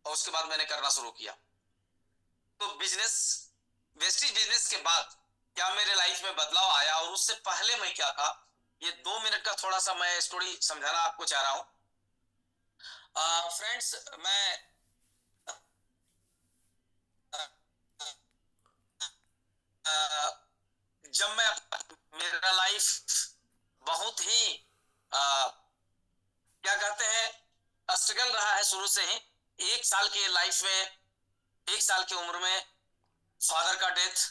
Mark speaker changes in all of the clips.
Speaker 1: और उसके बाद मैंने करना शुरू किया। तो बिजनेस, वेस्टिज बिजनेस के बाद क्या मेरे लाइफ में बदलाव आया और उससे पहले मैं क्या था, ये 2 मिनट का थोड़ा सा मैं स्टोरी समझाना आपको चाह रहा हूं। फ्रेंड्स, मैं जब मैं, मेरा लाइफ बहुत ही क्या कहते हैं, स्ट्रगल रहा है शुरू से ही। 1 साल के लाइफ में, 1 साल की उम्र में फादर का डेथ,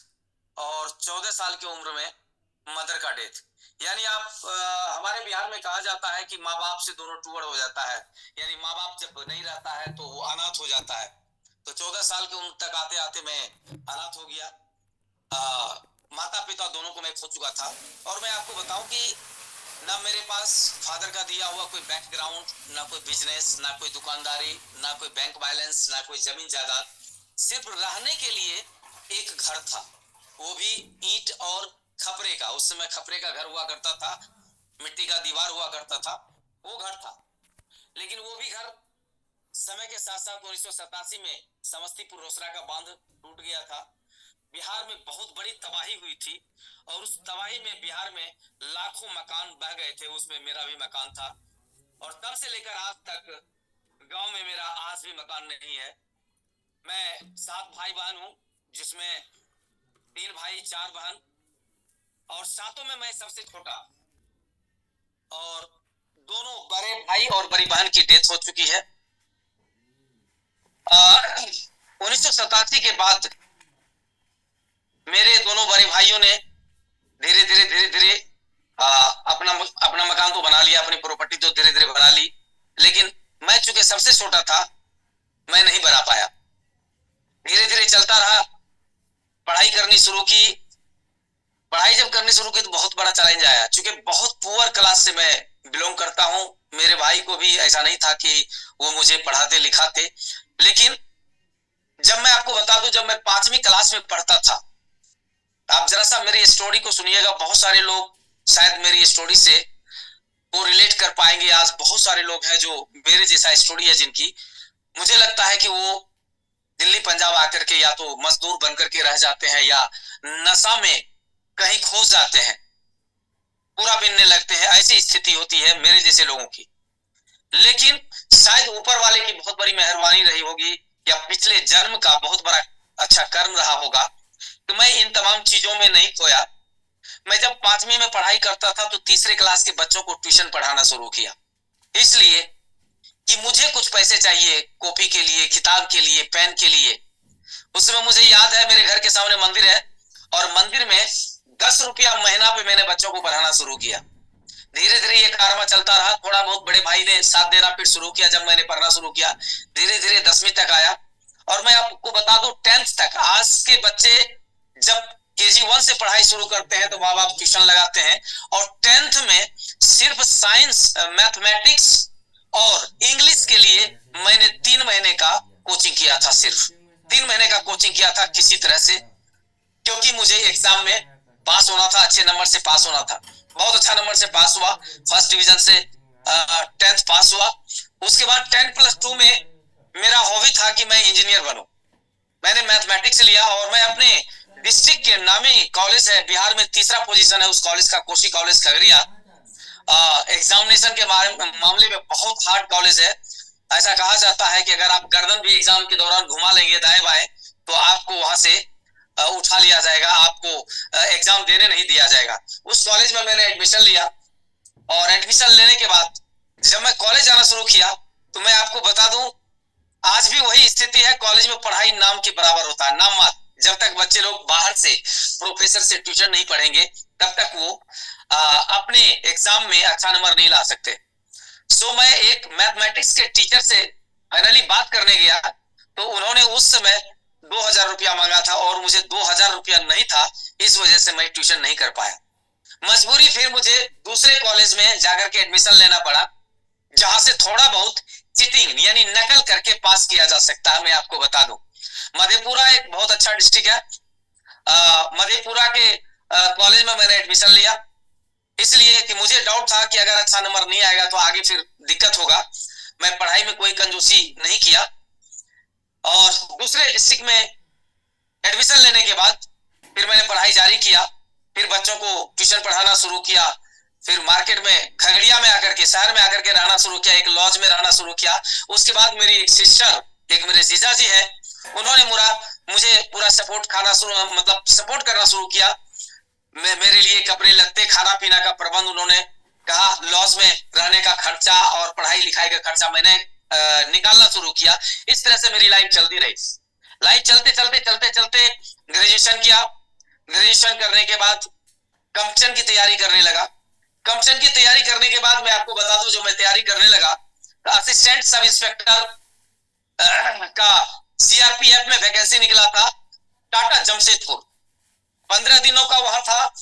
Speaker 1: और 14 साल की उम्र में मदर का डेथ। यानी आप हमारे बिहार में कहा जाता है कि माँ बाप से दोनों टूअर हो जाता है, यानी माँ बाप जब नहीं रहता है तो वो अनाथ हो जाता है। तो 14 साल की उम्र तक आते आते मैं अनाथ हो गया। माता पिता दोनों को मैं खो चुका था। और मैं आपको बताऊं कि ना मेरे पास फादर का दिया हुआ कोई बैकग्राउंड, ना कोई बिजनेस, ना कोई दुकानदारी, ना कोई बैंक बैलेंस, ना कोई जमीन जायदाद। सिर्फ रहने के लिए एक घर था, वो भी ईंट और खपरे का। उस समय खपरे का घर हुआ करता था, मिट्टी का दीवार हुआ करता था, वो घर था। लेकिन वो भी घर समय के साथ साथ 1987 में समस्तीपुर रोसड़ा का बांध टूट गया था। बिहार में बहुत बड़ी तबाही हुई थी, और उस तबाही में बिहार में लाखों मकान बह गए थे, उसमें मेरा भी मकान था। और तब से लेकर आज तक गांव में मेरा आज भी मकान नहीं है। मैं 7 भाई बहन हूं, जिसमें 3 भाई 4 बहन, और सातों में मैं सबसे छोटा। और दोनों बड़े भाई और बड़ी बहन की डेथ हो चुकी है। 1987 के बाद मेरे दोनों बड़े भाइयों ने धीरे धीरे अपना अपना मकान तो बना लिया, अपनी प्रॉपर्टी तो धीरे धीरे बना ली। लेकिन मैं चूंकि सबसे छोटा था, मैं नहीं बना पाया। धीरे धीरे चलता रहा, पढ़ाई करनी शुरू की। पढ़ाई जब करनी शुरू की तो बहुत बड़ा चैलेंज आया, चूंकि बहुत पुअर क्लास से मैं बिलोंग करता हूं। मेरे भाई को भी ऐसा नहीं था कि वो मुझे पढ़ाते लिखाते। लेकिन जब मैं आपको बता दूं, जब मैं 5वीं क्लास में पढ़ता था, आप जरा सा मेरी स्टोरी को सुनिएगा। बहुत सारे लोग शायद मेरी स्टोरी से वो रिलेट कर पाएंगे। आज बहुत सारे लोग हैं जो मेरे जैसा स्टोरी है, जिनकी मुझे लगता है कि वो दिल्ली पंजाब आकर के या तो मजदूर बनकर के रह जाते हैं, या नशा में कहीं खो जाते हैं, पूरा बिनने लगते हैं। ऐसी स्थिति होती है मेरे जैसे लोगों की। लेकिन शायद ऊपर वाले की बहुत बड़ी मेहरबानी रही होगी, या पिछले जन्म का बहुत बड़ा अच्छा कर्म रहा होगा, तो मैं इन तमाम चीजों में नहीं खोया। मैं जब 5वीं में पढ़ाई करता था तो तीसरे क्लास के बच्चों को ट्यूशन पढ़ाना शुरू किया, इसलिए कि मुझे कुछ पैसे चाहिए, कॉपी के लिए, किताब के लिए, पेन के लिए। उस समय मुझे याद है, मेरे घर के सामने मंदिर है, और मंदिर में 10 रुपया महीना पे मैंने बच्चों को पढ़ाना शुरू किया। धीरे धीरे ये कारवा चलता रहा। थोड़ा बहुत बड़े भाई ने साथ देना फिर शुरू किया। जब मैंने पढ़ना शुरू किया, धीरे धीरे 10वीं तक आया। और मैं आपको बता दूं, 10th तक, आज के बच्चे जब KG 1 से पढ़ाई शुरू करते हैं तो माँ बाप ट्यूशन लगाते हैं। और 10th में सिर्फ साइंस, मैथमेटिक्स और इंग्लिश के लिए मैंने 3 महीने का कोचिंग किया था। सिर्फ 3 महीने का कोचिंग किया था किसी तरह से, क्योंकि मुझे एग्जाम में पास होना था, अच्छे नंबर से पास होना था। बहुत अच्छा नंबर से पास हुआ, फर्स्ट डिवीजन से 10th पास हुआ। उसके बाद 10+2 में मेरा हॉबी था कि मैं इंजीनियर बनूं। मैंने मैथमेटिक्स लिया, और मैं अपने डिस्ट्रिक्ट के नामी कॉलेज है, बिहार में तीसरा पोजीशन है उस कॉलेज का, कोशी कॉलेज खगड़िया। एग्जामिनेशन के मामले में बहुत हार्ड कॉलेज है। ऐसा कहा जाता है कि अगर आप गर्दन भी एग्जाम के दौरान घुमा लेंगे दाएं बाएं, तो आपको वहां से उठा लिया जाएगा, आपको एग्जाम देने नहीं दिया जाएगा। उस कॉलेज में मैंने एडमिशन लिया, और एडमिशन लेने के बाद जब मैं कॉलेज जाना शुरू किया, तो मैं आपको बता दूं, आज भी वही स्थिति है। कॉलेज में पढ़ाई नाम के बराबर होता है, नाम मात्र। जब तक बच्चे लोग बाहर से प्रोफेसर से ट्यूशन नहीं पढ़ेंगे, तब तक वो अपने एग्जाम में अच्छा नंबर नहीं ला सकते। सो मैं एक मैथमेटिक्स के टीचर से फाइनली बात करने गया, तो उन्होंने उस समय 2000 रुपया मांगा था, और मुझे 2000 रुपया नहीं था। इस वजह से मैं ट्यूशन नहीं कर पाया। मजबूरी फिर मुझे दूसरे कॉलेज में जाकर के एडमिशन लेना पड़ा, जहां से थोड़ा बहुत चीटिंग यानी नकल करके पास किया जा सकता है। मैं आपको बता दूं, मधेपुरा एक बहुत अच्छा डिस्ट्रिक्ट है। मधेपुरा के कॉलेज में मैंने एडमिशन लिया, इसलिए कि मुझे डाउट था कि अगर अच्छा नंबर नहीं आएगा तो आगे फिर दिक्कत होगा। मैं पढ़ाई में कोई कंजूसी नहीं किया। और दूसरे डिस्ट्रिक्ट में एडमिशन लेने के बाद फिर मैंने पढ़ाई जारी किया, फिर बच्चों को ट्यूशन पढ़ाना शुरू किया, फिर मार्केट में खगड़िया में आकर के, शहर में आकर के रहना शुरू किया, एक लॉज में रहना शुरू किया। उसके बाद मेरी एक सिस्टर, एक मेरे जीजा जी है, उन्होंने मुझे पूरा सपोर्ट सपोर्ट करना शुरू किया। मेरे लिए कपड़े लत्ते खाना पीना का प्रबंध उन्होंने कहा, लॉज में रहने का खर्चा और पढ़ाई लिखाई का खर्चा मैंने निकालना शुरू किया। इस तरह से मेरी लाइफ चलती रही। लाइफ चलते चलते चलते चलते ग्रेजुएशन किया। ग्रेजुएशन करने के बाद कंपटीशन की तैयारी करने लगा। कंपटीशन की तैयारी करने के बाद मैं आपको बता दूं, जो मैं तैयारी करने लगा, तो असिस्टेंट सब इंस्पेक्टर का सीआरपीएफ में वैकेंसी निकला था टाटा जमशेदपुर। 15 दिनों का वहां था।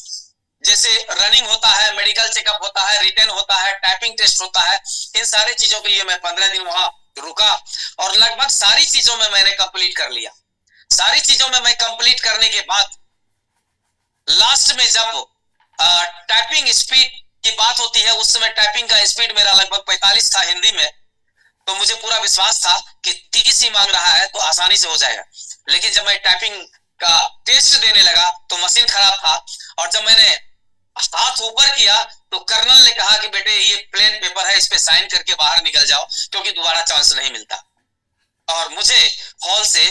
Speaker 1: जैसे रनिंग होता है, मेडिकल चेकअप होता है, रिटर्न होता है, टाइपिंग टेस्ट होता है, इन सारे चीजों के लिए मैं 15 दिन वहां रुका और लगभग सारी चीजों में मैंने कंप्लीट कर लिया। सारी चीजों में मैं कंप्लीट करने के बाद लास्ट में जब टाइपिंग स्पीड की बात होती है, उस समय टाइपिंग का स्पीड मेरा लगभग 45 था हिंदी में, तो मुझे पूरा विश्वास था कि 30 ही मांग रहा है तो आसानी से हो जाएगा। लेकिन जब मैं टाइपिंग का टेस्ट देने लगा तो मशीन खराब था, और जब मैंने हाथ ऊपर किया तो कर्नल ने कहा कि बेटे ये प्लेन पेपर है, इस पे साइन करके बाहर निकल जाओ, क्योंकि दोबारा चांस नहीं मिलता। और मुझे हॉल से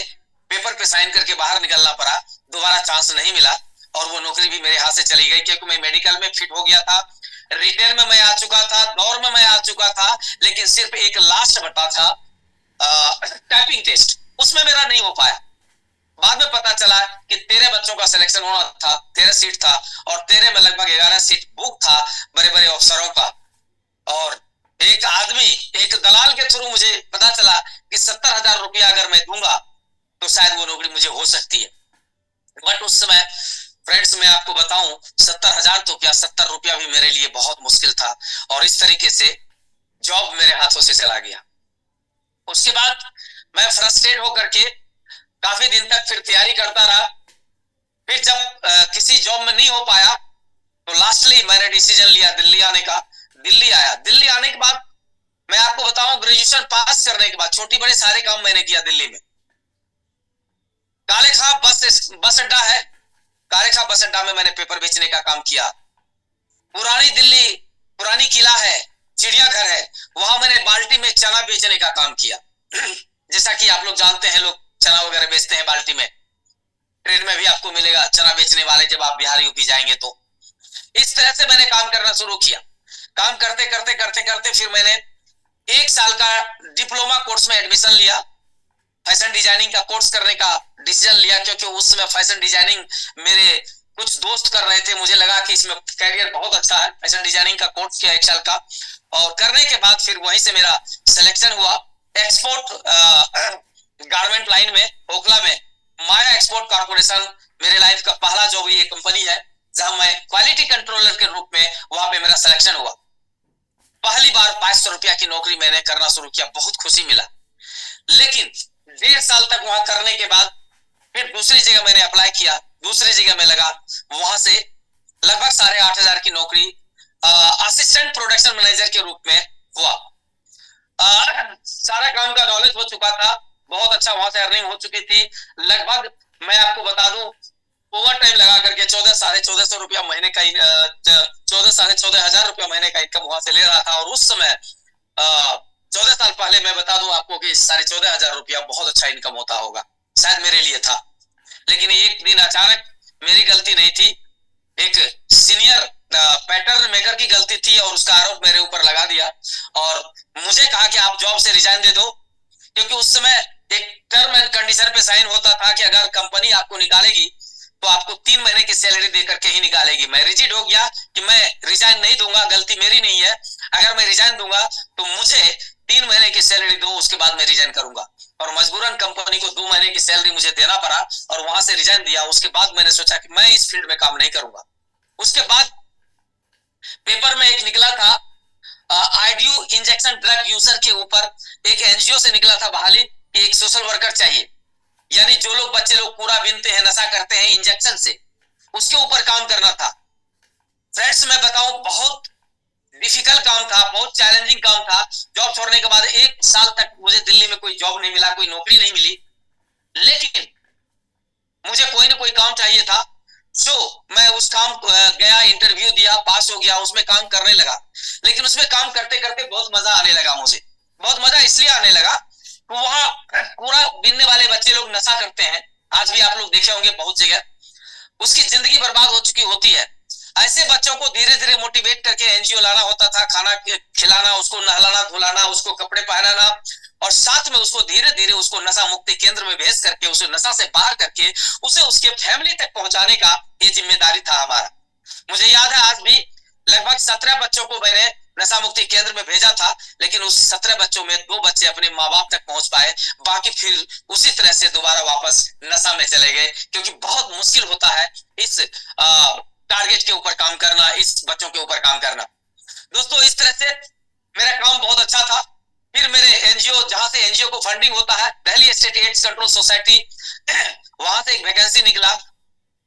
Speaker 1: पेपर पे साइन करके बाहर निकलना पड़ा, दोबारा चांस नहीं मिला, और वो नौकरी भी मेरे हाथ से चली गई, क्योंकि मैं मेडिकल में फिट हो गया था, रिटेन में मैं आ चुका था, दौड़ में मैं आ चुका था, लेकिन सिर्फ एक लास्ट बता था टाइपिंग टेस्ट, उसमें मेरा नहीं हो पाया। बाद में पता चला कि 13 बच्चों का सिलेक्शन होना था, 13 सीट था, और 13 में लगभग 11 सीट बुक था बड़े बड़े अफसरों का। और एक आदमी, एक दलाल के थ्रू मुझे पता चला कि 70,000 रुपया अगर मैं दूंगा तो शायद वो नौकरी मुझे हो सकती है। बट उस समय फ्रेंड्स मैं आपको बताऊं, 70,000 तो क्या, 70 रुपया भी मेरे लिए बहुत मुश्किल था, और इस तरीके से जॉब मेरे हाथों से चला गया। उसके बाद मैं फ्रस्ट्रेट होकर के काफी दिन तक फिर तैयारी करता रहा। फिर जब किसी जॉब में नहीं हो पाया तो लास्टली मैंने डिसीजन लिया दिल्ली आने का। दिल्ली आया। दिल्ली आने के बाद मैं आपको बताऊं, ग्रेजुएशन पास करने के बाद छोटी बड़े सारे काम मैंने किया दिल्ली में। काले खां बस अड्डा है, काले खां बस अड्डा में मैंने पेपर बेचने का काम किया। पुरानी दिल्ली, पुरानी किला है, चिड़ियाघर है, वहां मैंने बाल्टी में चना बेचने का काम किया। जैसा कि आप लोग जानते हैं, लोग चना वगैरह बेचते हैं बाल्टी में, ट्रेन में भी आपको मिलेगा चना बेचने वाले जब आप बिहार यूपी जाएंगे तो। इस तरह से मैंने काम करना शुरू किया। काम करते करते करते करते फिर मैंने 1 साल का डिप्लोमा कोर्स में एडमिशन लिया। फैशन डिजाइनिंग का कोर्स करने का डिसीजन लिया, क्योंकि उस समय फैशन डिजाइनिंग मेरे कुछ दोस्त कर रहे थे, मुझे लगा कि इसमें कैरियर बहुत अच्छा है। फैशन डिजाइनिंग का कोर्स किया 1 साल का, और करने के बाद फिर वहीं से मेरा सिलेक्शन हुआ एक्सपोर्ट गारमेंट लाइन में, ओखला में माया एक्सपोर्ट कॉर्पोरेशन मेरे लाइफ का पहला जॉब ये कंपनी है, जहां मैं क्वालिटी कंट्रोलर के रूप में वहां पे मेरा सिलेक्शन हुआ। पहली बार 500 रुपया की नौकरी मैंने करना शुरू किया, बहुत खुशी मिला। लेकिन 1.5 साल तक वहां करने के बाद फिर दूसरी जगह मैंने अप्लाई किया, दूसरी जगह में लगा, वहां से लगभग 8,500 की नौकरी असिस्टेंट प्रोडक्शन मैनेजर के रूप में हुआ। सारा काम का नॉलेज हो चुका था, बहुत अच्छा वहां से अर्निंग हो चुकी थी। लगभग मैं आपको बता दूं, ओवर टाइम लगा करके 14,500 रुपया महीने का, 14,500 रुपया महीने का इनकम वहां से ले रहा था। और उस समय 14 साल पहले मैं बता दूं आपको कि 14,500 रुपया बहुत अच्छा इनकम होता होगा, शायद मेरे लिए था। लेकिन एक दिन अचानक, मेरी गलती नहीं थी, एक सीनियर पैटर्न मेकर की गलती थी, और उसका आरोप मेरे ऊपर लगा दिया और मुझे कहा कि आप जॉब से रिजाइन दे दो, क्योंकि उस समय एक टर्म एंड कंडीशन पे साइन होता था कि अगर कंपनी आपको निकालेगी तो आपको 3 महीने की सैलरी देकर के ही निकालेगी। मैं रिजिड हो गया कि मैं रिजाइन नहीं दूंगा, गलती मेरी नहीं है, अगर मैं रिजाइन दूंगा तो मुझे 3 महीने की सैलरी दो, उसके बाद मैं रिजाइन करूंगा। और मजबूरन कंपनी को 2 महीने की सैलरी मुझे देना पड़ा, और वहां से रिजाइन दिया। उसके बाद मैंने सोचा कि मैं इस फील्ड में काम नहीं करूंगा। उसके बाद पेपर में एक निकला था, आईडीयू इंजेक्शन ड्रग यूजर के ऊपर एक एनजीओ से निकला था बहाली कि एक सोशल वर्कर चाहिए, यानी जो लोग बच्चे लोग पूरा बीनते हैं, नशा करते हैं इंजेक्शन से, उसके ऊपर काम करना था। फ्रेंड्स मैं बताऊं, बहुत डिफिकल्ट काम था, बहुत चैलेंजिंग काम था। जॉब छोड़ने के बाद 1 साल तक मुझे दिल्ली में कोई जॉब नहीं मिला, कोई नौकरी नहीं मिली। लेकिन मुझे कोई ना कोई काम चाहिए था, जो मैं उस काम गया, इंटरव्यू दिया, पास हो गया, उसमें काम करने लगा। लेकिन उसमें काम करते करते बहुत मजा आने लगा मुझे। बहुत मजा इसलिए आने लगा कि वहां पूरा बीनने वाले बच्चे लोग नशा करते हैं। आज भी आप लोग देखे होंगे बहुत जगह, उसकी जिंदगी बर्बाद हो चुकी होती है। ऐसे बच्चों को धीरे धीरे मोटिवेट करके एनजीओ लाना होता था, खाना खिलाना, उसको नहलाना धुलाना, उसको कपड़े पहनाना, और साथ में उसको धीरे धीरे उसको नशा मुक्ति केंद्र में भेज करके उसे नशा से बाहर करके उसे उसके फैमिली तक पहुंचाने का ये जिम्मेदारी था हमारा। मुझे याद है आज भी लगभग 17 बच्चों को मैंने नशा मुक्ति केंद्र में भेजा था, लेकिन उस 17 बच्चों में 2 बच्चे अपने माँ बाप तक पहुंच पाए, बाकी फिर उसी तरह से दोबारा वापस नशा में चले गए। क्योंकि बहुत मुश्किल होता है इस टारगेट के ऊपर काम करना, इस बच्चों के ऊपर काम करना। दोस्तों, इस तरह से मेरा काम बहुत अच्छा था। फिर मेरे एनजीओ, जहां से एनजीओ को फंडिंग होता है, Delhi state AIDS control society, वहां से एक वैकेंसी निकला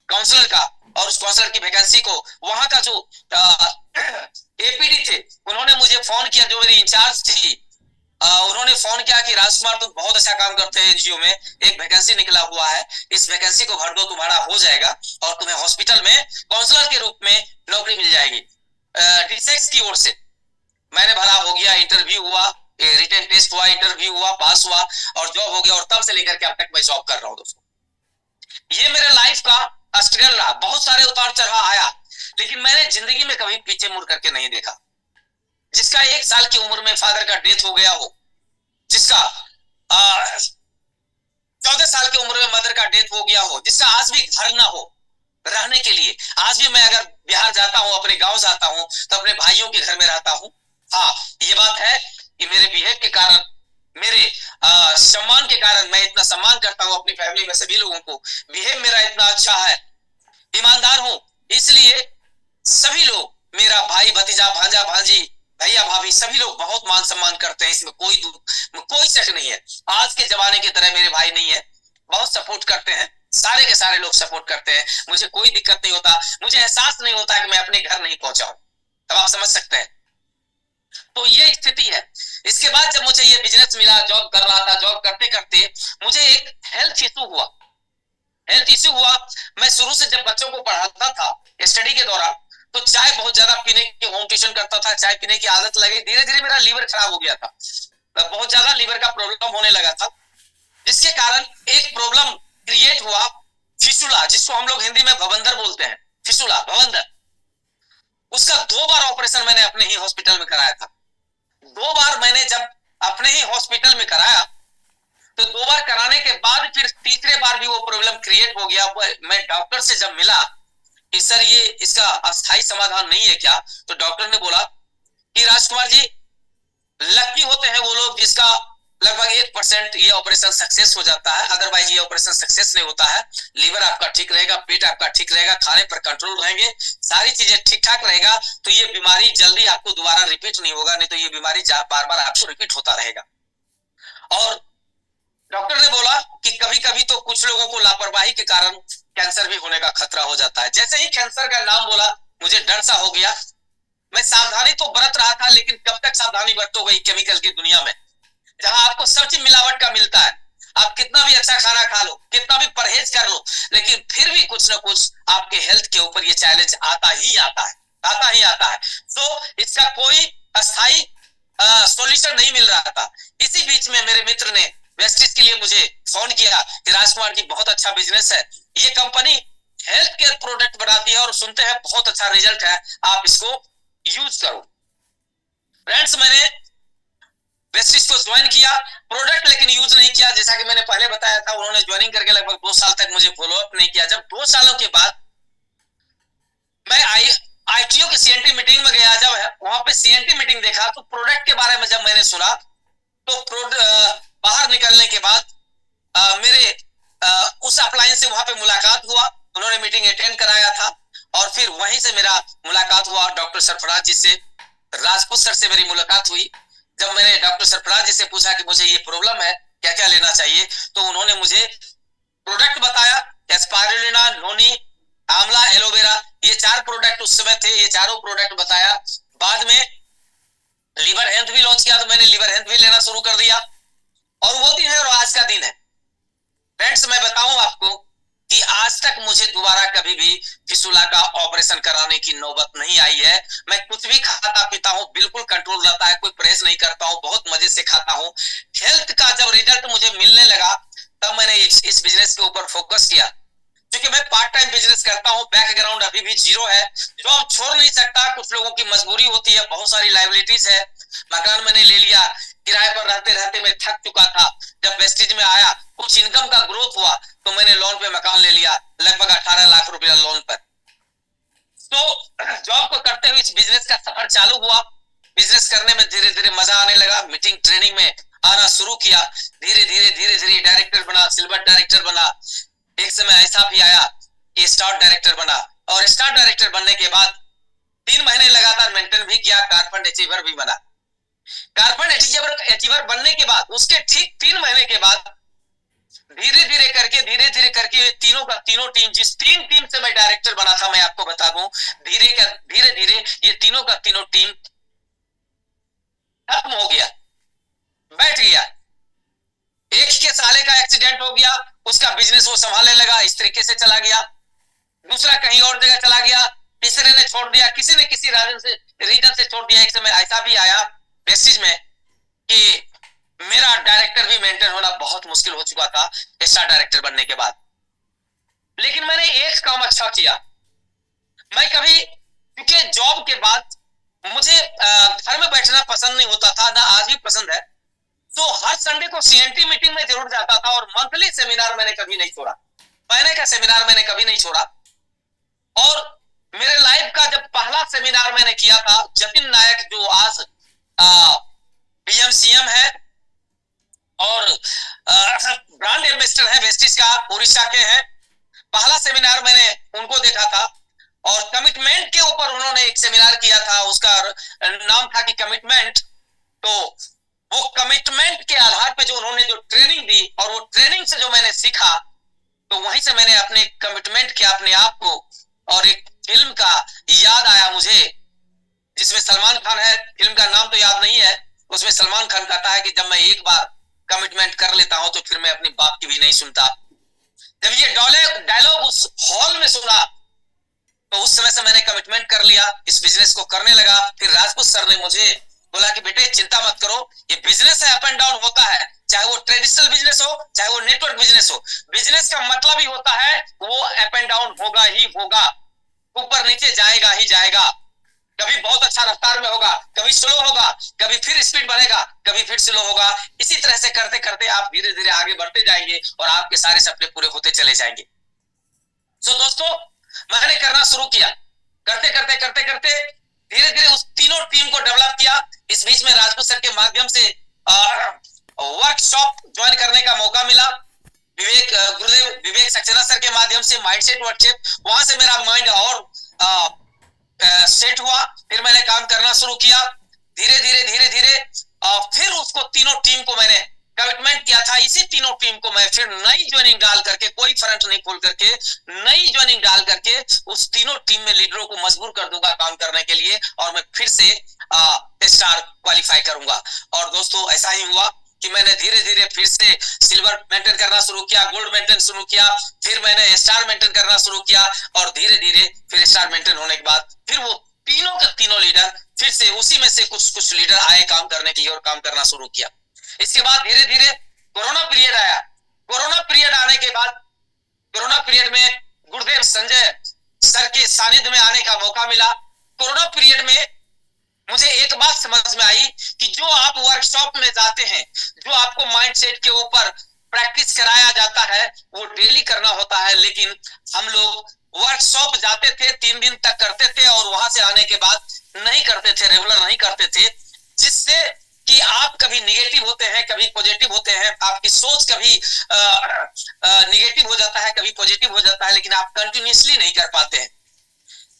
Speaker 1: काउंसलर का, और उस काउंसलर की वैकेंसी को वहां का जो एपीडी थे उन्होंने मुझे फोन किया, जो मेरी इंचार्ज थी, उन्होंने फोन किया कि राजकुमार तुम बहुत अच्छा काम करते हैं एनजीओ में, एक वैकेंसी निकला हुआ है, इस वैकेंसी को भर दो, तुम्हारा हो जाएगा और तुम्हें हॉस्पिटल में काउंसलर के रूप में नौकरी मिल जाएगी। डीसेक्स की ओर से मैंने भरा, हो गया, इंटरव्यू हुआ, रिटन टेस्ट हुआ, इंटरव्यू हुआ, पास हुआ और जॉब हो गया, और तब से लेकर के अब तक मैं जॉब कर रहा हूं। दोस्तों, ये मेरे लाइफ का स्ट्रगल रहा, बहुत सारे उतार चढ़ाव आया, लेकिन मैंने जिंदगी में कभी पीछे मुड़ करके नहीं देखा। जिसका 1 साल की उम्र में फादर का डेथ हो गया हो, जिसका 14 साल की उम्र में मदर का डेथ हो गया हो, जिसका आज भी घर ना हो रहने के लिए, आज भी मैं अगर बिहार जाता हूं, अपने गांव जाता हूं, तो अपने भाइयों के घर में रहता हूं। हाँ, ये बात है कि मेरे बिहेव के कारण, मेरे सम्मान के कारण मैं इतना सम्मान करता हूं अपनी फैमिली में सभी लोगों को। बिहेव मेरा इतना अच्छा है, ईमानदार हूं, इसलिए सभी लोग, मेरा भाई भतीजा भांजा भांजी भैया भाभी, सभी लोग बहुत मान सम्मान करते हैं। इसमें कोई शक नहीं है। आज के जमाने की तरह मेरे भाई नहीं है, बहुत सपोर्ट करते हैं, सारे के सारे लोग सपोर्ट करते हैं। मुझे कोई दिक्कत नहीं होता, मुझे एहसास नहीं होता कि मैं अपने घर नहीं पहुंचा हूं। तब आप समझ सकते हैं। तो ये स्थिति है। इसके बाद जब मुझे ये बिजनेस मिला, जॉब कर रहा था, जॉब करते करते मुझे एक हेल्थ इशू हुआ। मैं शुरू से जब बच्चों को पढ़ाता था स्टडी के दौरान, तो चाय बहुत ज्यादा पीने की, होम ट्यूशन करता था, चाय पीने की आदत लगी, धीरे धीरे मेरा लीवर खराब हो गया था, बहुत ज्यादा लीवर का प्रॉब्लम होने लगा था, जिसके कारण एक प्रॉब्लम क्रिएट हुआ, फिसुला, जिसको हम लोग हिंदी में भवंदर बोलते हैं, फिसुला, भवंदर। उसका 2 बार ऑपरेशन मैंने अपने ही हॉस्पिटल में कराया था। 2 बार मैंने जब अपने ही हॉस्पिटल में कराया, तो 2 बार कराने के बाद फिर तीसरे बार भी वो प्रॉब्लम क्रिएट हो गया। मैं डॉक्टर से जब मिला कि सर ये इसका अस्थायी समाधान नहीं है क्या, तो डॉक्टर ने बोला कि राजकुमार जी, लकी होते हैं वो लोग जिसका लगभग 1% ये ऑपरेशन सक्सेस हो जाता है, अदरवाइज ये ऑपरेशन सक्सेस नहीं होता है। लीवर आपका ठीक रहेगा, पेट आपका ठीक रहेगा, खाने पर कंट्रोल रहेंगे, सारी चीजें ठीक ठाक रहेगा, तो ये बीमारी जल्दी आपको दोबारा रिपीट नहीं होगा, नहीं तो ये बीमारी बार बार आपको रिपीट होता रहेगा। और डॉक्टर ने बोला कि कभी कभी तो कुछ लोगों को लापरवाही के कारण कैंसर भी होने का खतरा हो जाता है। जैसे ही कैंसर का नाम बोला, मुझे डर सा हो गया। मैं सावधानी तो बरत रहा था, लेकिन कब तक सावधानी बरतोगे केमिकल की दुनिया में, जहां आपको सब चीज मिलावट का मिलता है। आप कितना भी अच्छा खाना खा लो, कितना भी परहेज कर लो, लेकिन फिर भी कुछ ना कुछ आपके हेल्थ के ऊपर ये चैलेंज आता ही आता है, आता ही आता है। तो इसका कोई अस्थाई सॉल्यूशन नहीं मिल रहा था। इसी बीच में मेरे मित्र ने वेस्टिज के लिए मुझे फोन किया कि राजकुमार जी, बहुत अच्छा बिजनेस है, ये कंपनी हेल्थ केयर प्रोडक्ट बनाती है और सुनते हैं बहुत अच्छा रिजल्ट है, आप इसको यूज करो। फ्रेंड्स, मैंने वेस्टिज को ज्वाइन किया, प्रोडक्ट लेकिन यूज नहीं किया। जैसा कि मैंने पहले बताया था, उन्होंने ज्वाइनिंग करके लगभग 2 साल तक मुझे फॉलो अप नहीं किया। जब 2 सालों के बाद मैं आईटीओ की सीएनटी मीटिंग में गया, जब वहां पे सीएनटी मीटिंग देखा, तो प्रोडक्ट के बारे में जब मैंने सुना, तो बाहर निकलने के बाद मेरे उस अपलाइन से वहां पे मुलाकात हुआ। उन्होंने मीटिंग अटेंड कराया था, और फिर वहीं से मेरा मुलाकात हुआ डॉक्टर सरफराज जी से, राजपूत सर से मेरी मुलाकात हुई। जब मैंने डॉक्टर सरफराज जी से पूछा कि मुझे ये प्रॉब्लम है, क्या क्या लेना चाहिए, तो उन्होंने मुझे प्रोडक्ट बताया, एस्पायरुलिना, नोनी, आंवला, एलोवेरा, ये 4 प्रोडक्ट उस समय थे, ये चारों प्रोडक्ट बताया। बाद में लीवर हेल्थ भी लॉन्च किया, तो मैंने लीवर हेल्थ भी लेना शुरू कर दिया, और वो दिन है और आज का दिन है। फ्रेंड्स, मैं बताऊं आपको कि आज तक मुझे दोबारा कभी भी फिसुला का ऑपरेशन कराने की नौबत नहीं आई है। मैं कुछ भी खाता पीता हूं, बिल्कुल कंट्रोल रहता है, कोई परहेज नहीं करता हूं, बहुत मजे से खाता हूं। हेल्थ का जब रिजल्ट मुझे मिलने लगा, तब मैंने इस बिजनेस के ऊपर फोकस किया। क्योंकि मैं पार्ट टाइम बिजनेस करता हूं, बैकग्राउंड अभी भी जीरो है, जॉब छोड़ नहीं सकता, कुछ लोगों की मजबूरी होती है, बहुत सारी लाइबिलिटीज है। मकान मैंने ले लिया, किराए पर रहते रहते मैं थक चुका था। जब वेस्टिज में आया, कुछ इनकम का ग्रोथ हुआ, तो मैंने लोन पे मकान ले लिया, लगभग 18 लाख रुपया लोन पर। तो जॉब को करते हुए इस बिजनेस का सफर चालू हुआ। बिजनेस करने में धीरे धीरे मजा आने लगा, मीटिंग ट्रेनिंग में आना शुरू किया, धीरे धीरे डायरेक्टर बना, सिल्वर डायरेक्टर बना। एक समय ऐसा भी आया कि स्टार डायरेक्टर बना, और स्टार डायरेक्टर बनने के बाद 3 महीने लगातार मेंटेन भी किया, कारफंड अचीवर भी बना। कारफंड अचीवर बनने के बाद उसके ठीक 3 महीने के बाद धीरे धीरे करके तीनों का तीनों टीम, जिस टीम से मैं डायरेक्टर बना था, मैं आपको बता दूं, धीरे धीरे ये तीनों का तीनों टीम खत्म हो गया, बैठ गया। एक के साले का एक्सीडेंट हो गया, उसका बिजनेस वो संभालने लगा, इस तरीके से चला गया। दूसरा कहीं और जगह चला गया, तीसरे ने छोड़ दिया, किसी ने किसी रीजन से छोड़ दिया। एक समय ऐसा भी आया वेस्टिज में कि मेरा डायरेक्टर भी मेंटेन होना बहुत मुश्किल हो चुका था स्टार डायरेक्टर बनने के बाद। लेकिन मैंने एक काम अच्छा किया, मैं कभी, क्योंकि जॉब के बाद मुझे घर में बैठना पसंद नहीं होता था, ना आज भी पसंद है, तो हर संडे को सीएनटी मीटिंग में जरूर जाता था, और मंथली सेमिनार मैंने कभी नहीं छोड़ा, महीने का सेमिनार मैंने कभी नहीं छोड़ा। और मेरे लाइफ का जब पहला सेमिनार मैंने किया था, जतिन नायक जो आज पीएम सीएम है और ब्रांड एम्बेसडर है वेस्टिज का, उड़ीसा के हैं, पहला सेमिनार मैंने उनको देखा था। और कमिटमेंट के ऊपर उन्होंने एक सेमिनार किया था, उसका नाम था कि कमिटमेंट। तो वो कमिटमेंट के आधार पे जो उन्होंने जो ट्रेनिंग दी, और वो ट्रेनिंग से जो मैंने सीखा, तो वहीं से मैंने अपने कमिटमेंट किया अपने आप को। और एक फिल्म का याद आया मुझे, जिसमें सलमान खान है, फिल्म का नाम तो याद नहीं है, उसमें सलमान खान कहता है कि जब मैं एक बार कमिटमेंट कर लेता हूं तो फिर मैं अपनी बाप की भी नहीं सुनता। जब ये डायलॉग उस हॉल में सुना, तो उस समय से मैंने कमिटमेंट कर लिया, इस बिजनेस को करने लगा। फिर राजपूत सर ने मुझे बोला कि बेटे चिंता मत करो, ये बिजनेस है, अप एंड डाउन होता है, चाहे वो ट्रेडिशनल बिजनेस हो, चाहे वो नेटवर्क बिजनेस हो। बिजनेस का मतलब ही होता है वो अप एंड डाउन होगा ही होगा, ऊपर नीचे जाएगा ही जाएगा। कभी बहुत अच्छा रफ्तार में होगा, कभी स्लो होगा, कभी फिर स्पीड बढ़ेगा, कभी फिर स्लो होगा। इसी तरह से करते करते आप धीरे धीरे आगे बढ़ते जाएंगे और आपके सारे सपने पूरे होते चले जाएंगे। सो दोस्तों, मैंने करना शुरू किया, करते करते धीरे धीरे उस तीनों टीम को डेवलप किया। इस बीच में राजपूत सर के माध्यम से वर्कशॉप ज्वाइन करने का मौका मिला, गुरुदेव विवेक सक्सेना सर के माध्यम से माइंडसेट वर्कशॉप, वहां से मेरा माइंड और सेट हुआ। फिर मैंने काम करना शुरू किया, धीरे धीरे फिर उसको तीनों टीम को मैंने कमिटमेंट किया था, इसी तीनों टीम को मैं फिर नई ज्वाइनिंग डाल करके, कोई फ्रंट नहीं खोल करके, नई ज्वाइनिंग डाल करके उस तीनों टीम में लीडरों को मजबूर कर दूंगा काम करने के लिए, और मैं फिर से स्टार क्वालिफाई करूंगा। और दोस्तों ऐसा ही हुआ कि मैंने धीरे धीरे फिर से सिल्वर मेंटेन करना शुरू किया, गोल्ड मेंटेन शुरू किया, फिर मैंने स्टार मेंटेन करना शुरू किया, और धीरे धीरे फिर स्टार मेंटेन होने के बाद फिर वो तीनों के तीनों लीडर, फिर से उसी में से कुछ लीडर आए काम करने के लिए और काम करना शुरू किया। इसके बाद धीरे धीरे कोरोना पीरियड आया। कोरोना पीरियड आने के बाद, कोरोना पीरियड में गुरुदेव संजय सर के सानिध्य में आने का मौका मिला। कोरोना पीरियड में मुझे एक बात समझ में आई कि जो आप वर्कशॉप में जाते हैं, जो आपको माइंडसेट के ऊपर प्रैक्टिस कराया जाता है, वो डेली करना होता है। लेकिन हम लोग वर्कशॉप जाते थे, 3 दिन तक करते थे, और वहां से आने के बाद नहीं करते थे, रेगुलर नहीं करते थे, जिससे कि आप कभी निगेटिव होते हैं, कभी पॉजिटिव होते हैं, आपकी सोच कभी निगेटिव हो जाता है, कभी पॉजिटिव हो जाता है, लेकिन आप कंटिन्यूसली नहीं कर पाते हैं।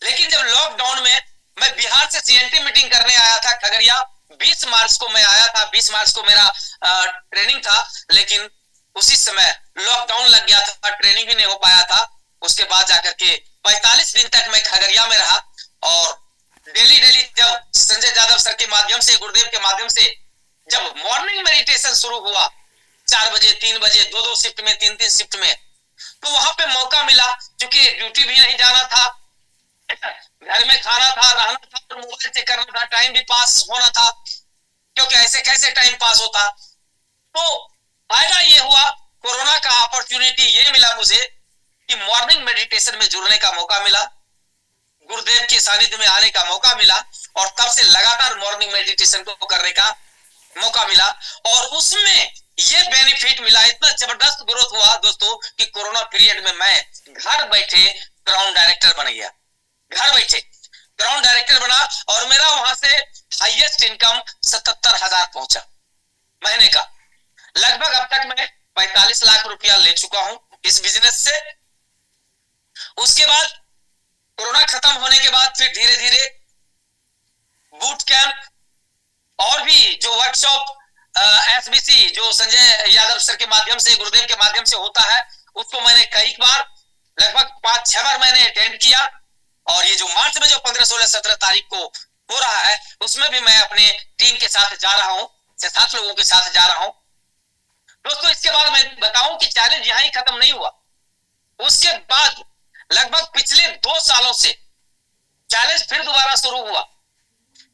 Speaker 1: लेकिन जब लॉकडाउन में मैं बिहार से सीएनटी मीटिंग करने आया था खगड़िया, 20 मार्च को मैं आया था, 20 मार्च को मेरा ट्रेनिंग था, लेकिन उसी समय लॉकडाउन लग गया था, ट्रेनिंग भी नहीं हो पाया था। उसके बाद जाकर के 45 दिन तक मैं खगड़िया में रहा, और डेली जब संजय यादव सर के माध्यम से, गुरुदेव के माध्यम से जब मॉर्निंग मेडिटेशन शुरू हुआ, 4 बजे, 3 बजे, 2-2 शिफ्ट में, 3-3 शिफ्ट में। तो वहां पे मौका मिला, क्योंकि ड्यूटी भी नहीं जाना था, घर में खाना था, रहना था और मोबाइल चेक करना था, टाइम भी पास होना था, क्योंकि ऐसे कैसे टाइम पास होता। तो फायदा ये हुआ, कोरोना का अपॉर्चुनिटी ये मिला मुझे कि मॉर्निंग मेडिटेशन में जुड़ने का मौका मिला, गुरुदेव के सानिध्य में आने का मौका मिला, और तब से लगातार मॉर्निंग मेडिटेशन को करने का मौका मिला। और उसमें ये बेनिफिट मिला, इतना जबरदस्त ग्रोथ हुआ दोस्तों कि कोरोना पीरियड में मैं घर बैठे ग्राउंड डायरेक्टर बन गया, घर बैठे ग्राउंड डायरेक्टर बना, और मेरा वहां से हाईएस्ट इनकम 77,000 पहुंचा महीने का। लगभग अब तक मैं 45 लाख रुपया ले चुका हूं इस बिजनेस से। उसके बाद कोरोना खत्म होने के बाद फिर धीरे धीरे बूट कैंप और भी जो वर्कशॉप एसबीसी जो संजय यादव सर के माध्यम से, गुरुदेव के माध्यम से होता है, उसको मैंने कई बार, लगभग 5-6 बार मैंने अटेंड किया। और ये जो मार्च में जो 15, 16, 17 तारीख को हो रहा है, उसमें भी मैं अपने टीम के साथ जा रहा हूं, 7 लोगों के साथ जा रहा हूं दोस्तों। इसके बाद मैं बताऊं कि चैलेंज यहां ही खत्म नहीं हुआ। उसके बाद लगभग पिछले 2 सालों से चैलेंज फिर दोबारा शुरू हुआ।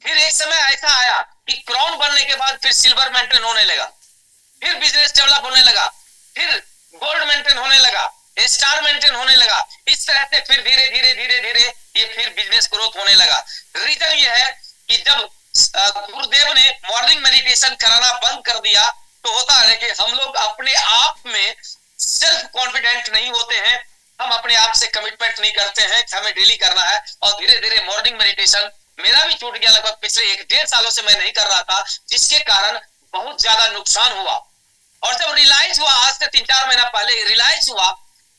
Speaker 1: फिर एक समय ऐसा आया कि क्राउन बनने के बाद फिर सिल्वर मेंटेन होने लगा, फिर बिजनेस डेवलप होने लगा, फिर गोल्ड मेंटेन होने लगा, स्टार मेंटेन होने लगा। इस तरह से फिर धीरे धीरे धीरे धीरे ये फिर बिजनेस ग्रोथ होने लगा। रीजन ये है कि जब गुरुदेव ने मॉर्निंग मेडिटेशन कराना बंद कर दिया, तो होता है कि हम लोग अपने आप में सेल्फ कॉन्फिडेंट नहीं होते हैं, हम अपने आप से कमिटमेंट नहीं करते हैं कि हमें डेली करना है। और धीरे धीरे मॉर्निंग मेडिटेशन मेरा भी छूट गया, लगभग पिछले 1-1.5 सालों से मैं नहीं कर रहा था, जिसके कारण बहुत ज्यादा नुकसान हुआ। और जब रियलाइज हुआ, आज से 3-4 महीना पहले रियलाइज हुआ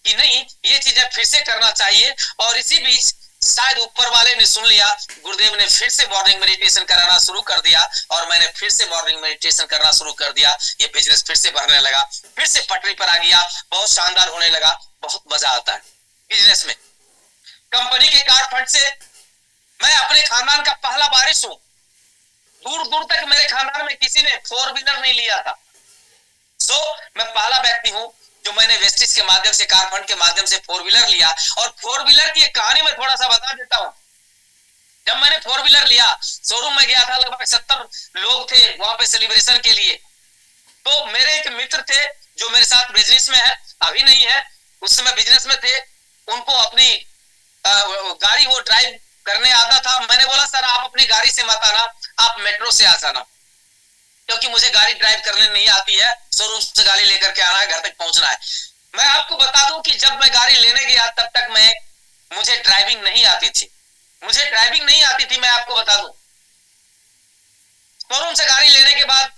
Speaker 1: कि नहीं, ये चीजें फिर से करना चाहिए। और इसी बीच शायद ऊपर वाले ने सुन लिया, गुरुदेव ने फिर से मॉर्निंग मेडिटेशन कराना शुरू कर दिया, और मैंने फिर से मॉर्निंग मेडिटेशन करना शुरू कर दिया। ये बिजनेस फिर से बढ़ने लगा, फिर से पटरी पर आ गया, बहुत शानदार होने लगा। बहुत मजा आता है बिजनेस में। कंपनी के कार फंड से मैं अपने खानदान का पहला वारिस हूं। दूर दूर तक मेरे खानदान में किसी ने 4 व्हीलर नहीं लिया था। मैं पहला व्यक्ति हूं जो मैंने वेस्टिज के माध्यम से, कार फंड के माध्यम से 4 व्हीलर लिया। और 4 व्हीलर की एक कहानी मैं थोड़ा सा बता देता हूं। जब मैंने 4 व्हीलर लिया, शोरूम में गया था, लगभग 70 लोग थे वहां पे सेलिब्रेशन के लिए। तो मेरे एक मित्र थे जो मेरे साथ बिजनेस में है, अभी नहीं है, उस समय बिजनेस में थे। उनको अपनी गाड़ी वो ड्राइव करने आता था। मैंने बोला सर आप अपनी गाड़ी से मत आना, आप मेट्रो से आ जाना, क्योंकि मुझे गाड़ी ड्राइव करने नहीं आती है, शोरूम से गाड़ी लेकर के आना है, घर तक पहुंचना है। मैं आपको बता दूं कि जब मैं गाड़ी लेने गया तब तक मुझे ड्राइविंग नहीं आती थी, मैं आपको बता दूं। शोरूम से गाड़ी लेने के बाद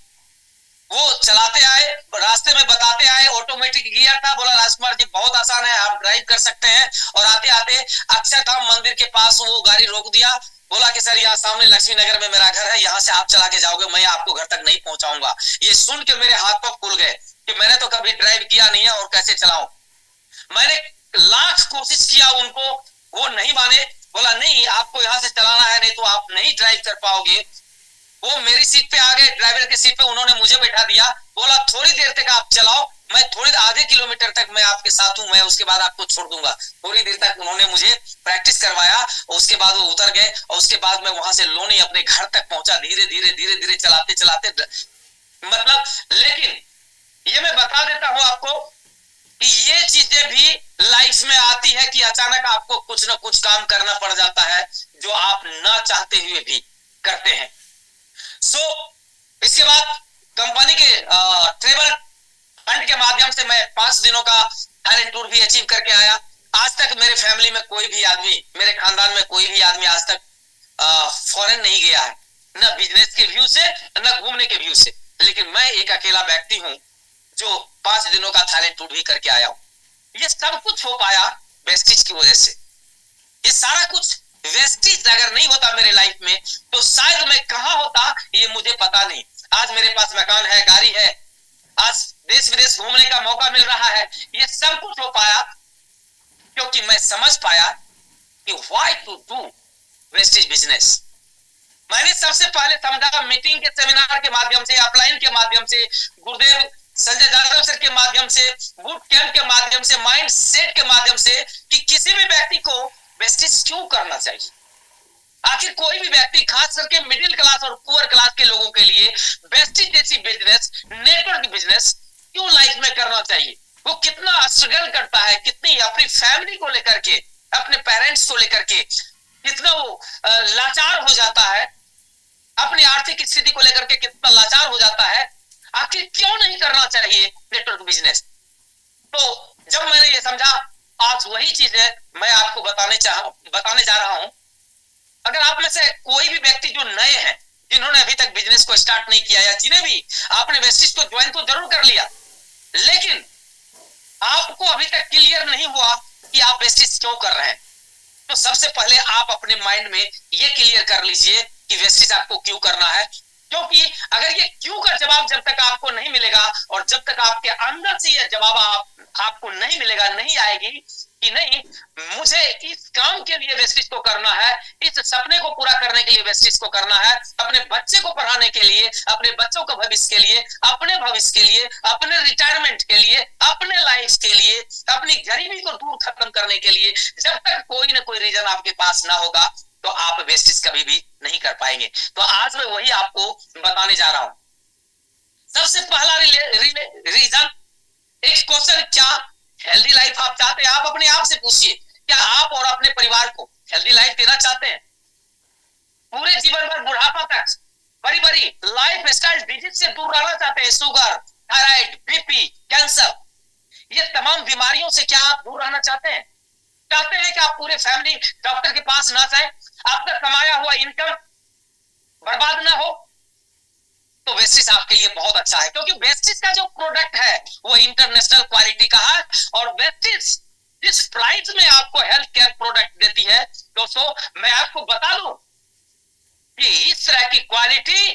Speaker 1: वो चलाते आए, रास्ते में बताते आए, ऑटोमेटिक गियर था। बोला राजकुमार जी बहुत आसान है, आप ड्राइव कर सकते हैं। और आते आते अक्षरधाम मंदिर के पास वो गाड़ी रोक दिया। बोला कि सर यहाँ सामने लक्ष्मी नगर में मेरा घर है, यहाँ से आप चला के जाओगे, मैं आपको घर तक नहीं पहुंचाऊंगा। ये सुन के मेरे हाथ पांव खुल गए कि मैंने तो कभी ड्राइव किया नहीं है और कैसे चलाऊं। मैंने लाख कोशिश किया उनको, वो नहीं माने। बोला नहीं आपको यहाँ से चलाना है, नहीं तो आप नहीं ड्राइव कर पाओगे। वो मेरी सीट पे आ गए, ड्राइवर के सीट पे उन्होंने मुझे बैठा दिया। बोला थोड़ी देर तक आप चलाओ, मैं थोड़ी आधे किलोमीटर तक मैं आपके साथ हूं, मैं उसके बाद आपको छोड़ दूंगा। थोड़ी देर तक उन्होंने मुझे प्रैक्टिस करवाया, और उसके बाद वो उतर गए। और उसके बाद मैं वहां से लोनी अपने घर तक पहुंचा, धीरे धीरे चलाते चलाते। मतलब लेकिन ये मैं बता देता हूं आपको कि ये चीजें भी लाइफ में आती है कि अचानक आपको कुछ ना कुछ काम करना पड़ जाता है जो आप ना चाहते हुए भी करते हैं। इसके बाद कंपनी के ट्रेवल फंड के माध्यम से मैं 5 दिनों का थाईलैंड टूर भी अचीव करके आया। आज तक मेरे फैमिली में कोई भी आदमी, मेरे खानदान में कोई भी आदमी आज तक फॉरेन नहीं गया है, न बिजनेस के व्यू से न घूमने के व्यू से। लेकिन मैं एक अकेला व्यक्ति हूं जो 5 दिनों का थाईलैंड टूर भी करके आया हूं। ये सब कुछ हो पाया वेस्टिज की वजह से। ये सारा कुछ वेस्टिज अगर नहीं होता मेरे लाइफ में तो शायद मैं कहां होता ये मुझे पता नहीं। आज मेरे पास मकान है, गाड़ी है, आज देश विदेश घूमने का मौका मिल रहा है। ये सब कुछ हो पाया क्योंकि मैं समझ पाया कि why to do Vestige business. मैंने सबसे पहले समझा मीटिंग के, सेमिनार के माध्यम से, अपलाइन के माध्यम से, गुरुदेव संजय जादव सर के माध्यम से, बूट कैंप के माध्यम से, माइंड सेट के माध्यम से कि किसी भी व्यक्ति को वेस्टेज क्यों करना चाहिए। आखिर कोई भी व्यक्ति, खास करके मिडिल क्लास और पुअर क्लास के लोगों के लिए वेस्टेज जैसी बिजनेस, नेटवर्क बिजनेस क्यों लाइफ में करना चाहिए। वो कितना स्ट्रगल करता है, कितनी अपनी फैमिली को लेकर के, अपने पेरेंट्स को लेकर के कितना वो लाचार हो जाता है, अपनी आर्थिक स्थिति को लेकर के कितना लाचार हो जाता है। आखिर क्यों नहीं करना चाहिए नेटवर्क बिजनेस। तो जब मैंने ये समझा, आज वही चीज है मैं आपको बताने जा रहा हूं। अगर आप में से कोई भी व्यक्ति जो नए हैं, जिन्होंने अभी तक बिजनेस को स्टार्ट नहीं किया, या जिन्हें भी आपने वेस्टेज को ज्वाइन तो जरूर कर लिया, लेकिन आपको अभी तक क्लियर नहीं हुआ कि आप वेस्टेज क्यों कर रहे हैं, तो सबसे पहले आप अपने माइंड में ये क्लियर कर लीजिए कि वेस्टेज आपको क्यों करना है। क्योंकि अगर ये क्यों का जवाब जब तक आपको नहीं मिलेगा, और जब तक आपके अंदर से ये जवाब आपको नहीं मिलेगा, नहीं आएगी कि नहीं मुझे इस काम के लिए वेस्टेज को करना है, इस सपने को पूरा करने के लिए वेस्टेज को करना है, अपने बच्चे को पढ़ाने के लिए, अपने बच्चों के भविष्य के लिए, अपने भविष्य के लिए, अपने रिटायरमेंट के लिए, अपने लाइफ के लिए, अपनी गरीबी को दूर खत्म करने के लिए, जब तक कोई ना कोई रीजन आपके पास ना होगा तो आप वेस्टेज कभी भी नहीं कर पाएंगे। तो आज मैं वही आपको बताने जा रहा हूं। सबसे पहला रीजन, एक क्वेश्चन, क्या हेल्दी लाइफ आप चाहते हैं? आप अपने आप से पूछिए, क्या आप और अपने परिवार को हेल्दी लाइफ देना चाहते हैं? पूरे जीवन भर बुढ़ापा तक बड़ी बड़ी लाइफ स्टाइल डिजीज से दूर रहना चाहते हैं? शुगर, थायराइड, बीपी, कैंसर, ये तमाम बीमारियों से क्या आप दूर रहना चाहते हैं? चाहते हैं कि आप पूरे फैमिली डॉक्टर के पास ना जाए, आपका कमाया हुआ इनकम बर्बाद ना हो? तो वेस्टेज आपके लिए बहुत अच्छा है, क्योंकि वेस्टेज का जो प्रोडक्ट है वो इंटरनेशनल क्वालिटी का है। और वेस्टेज जिस प्राइस में आपको हेल्थ केयर प्रोडक्ट देती है, दोस्तों मैं आपको बता दूं कि इस तरह की क्वालिटी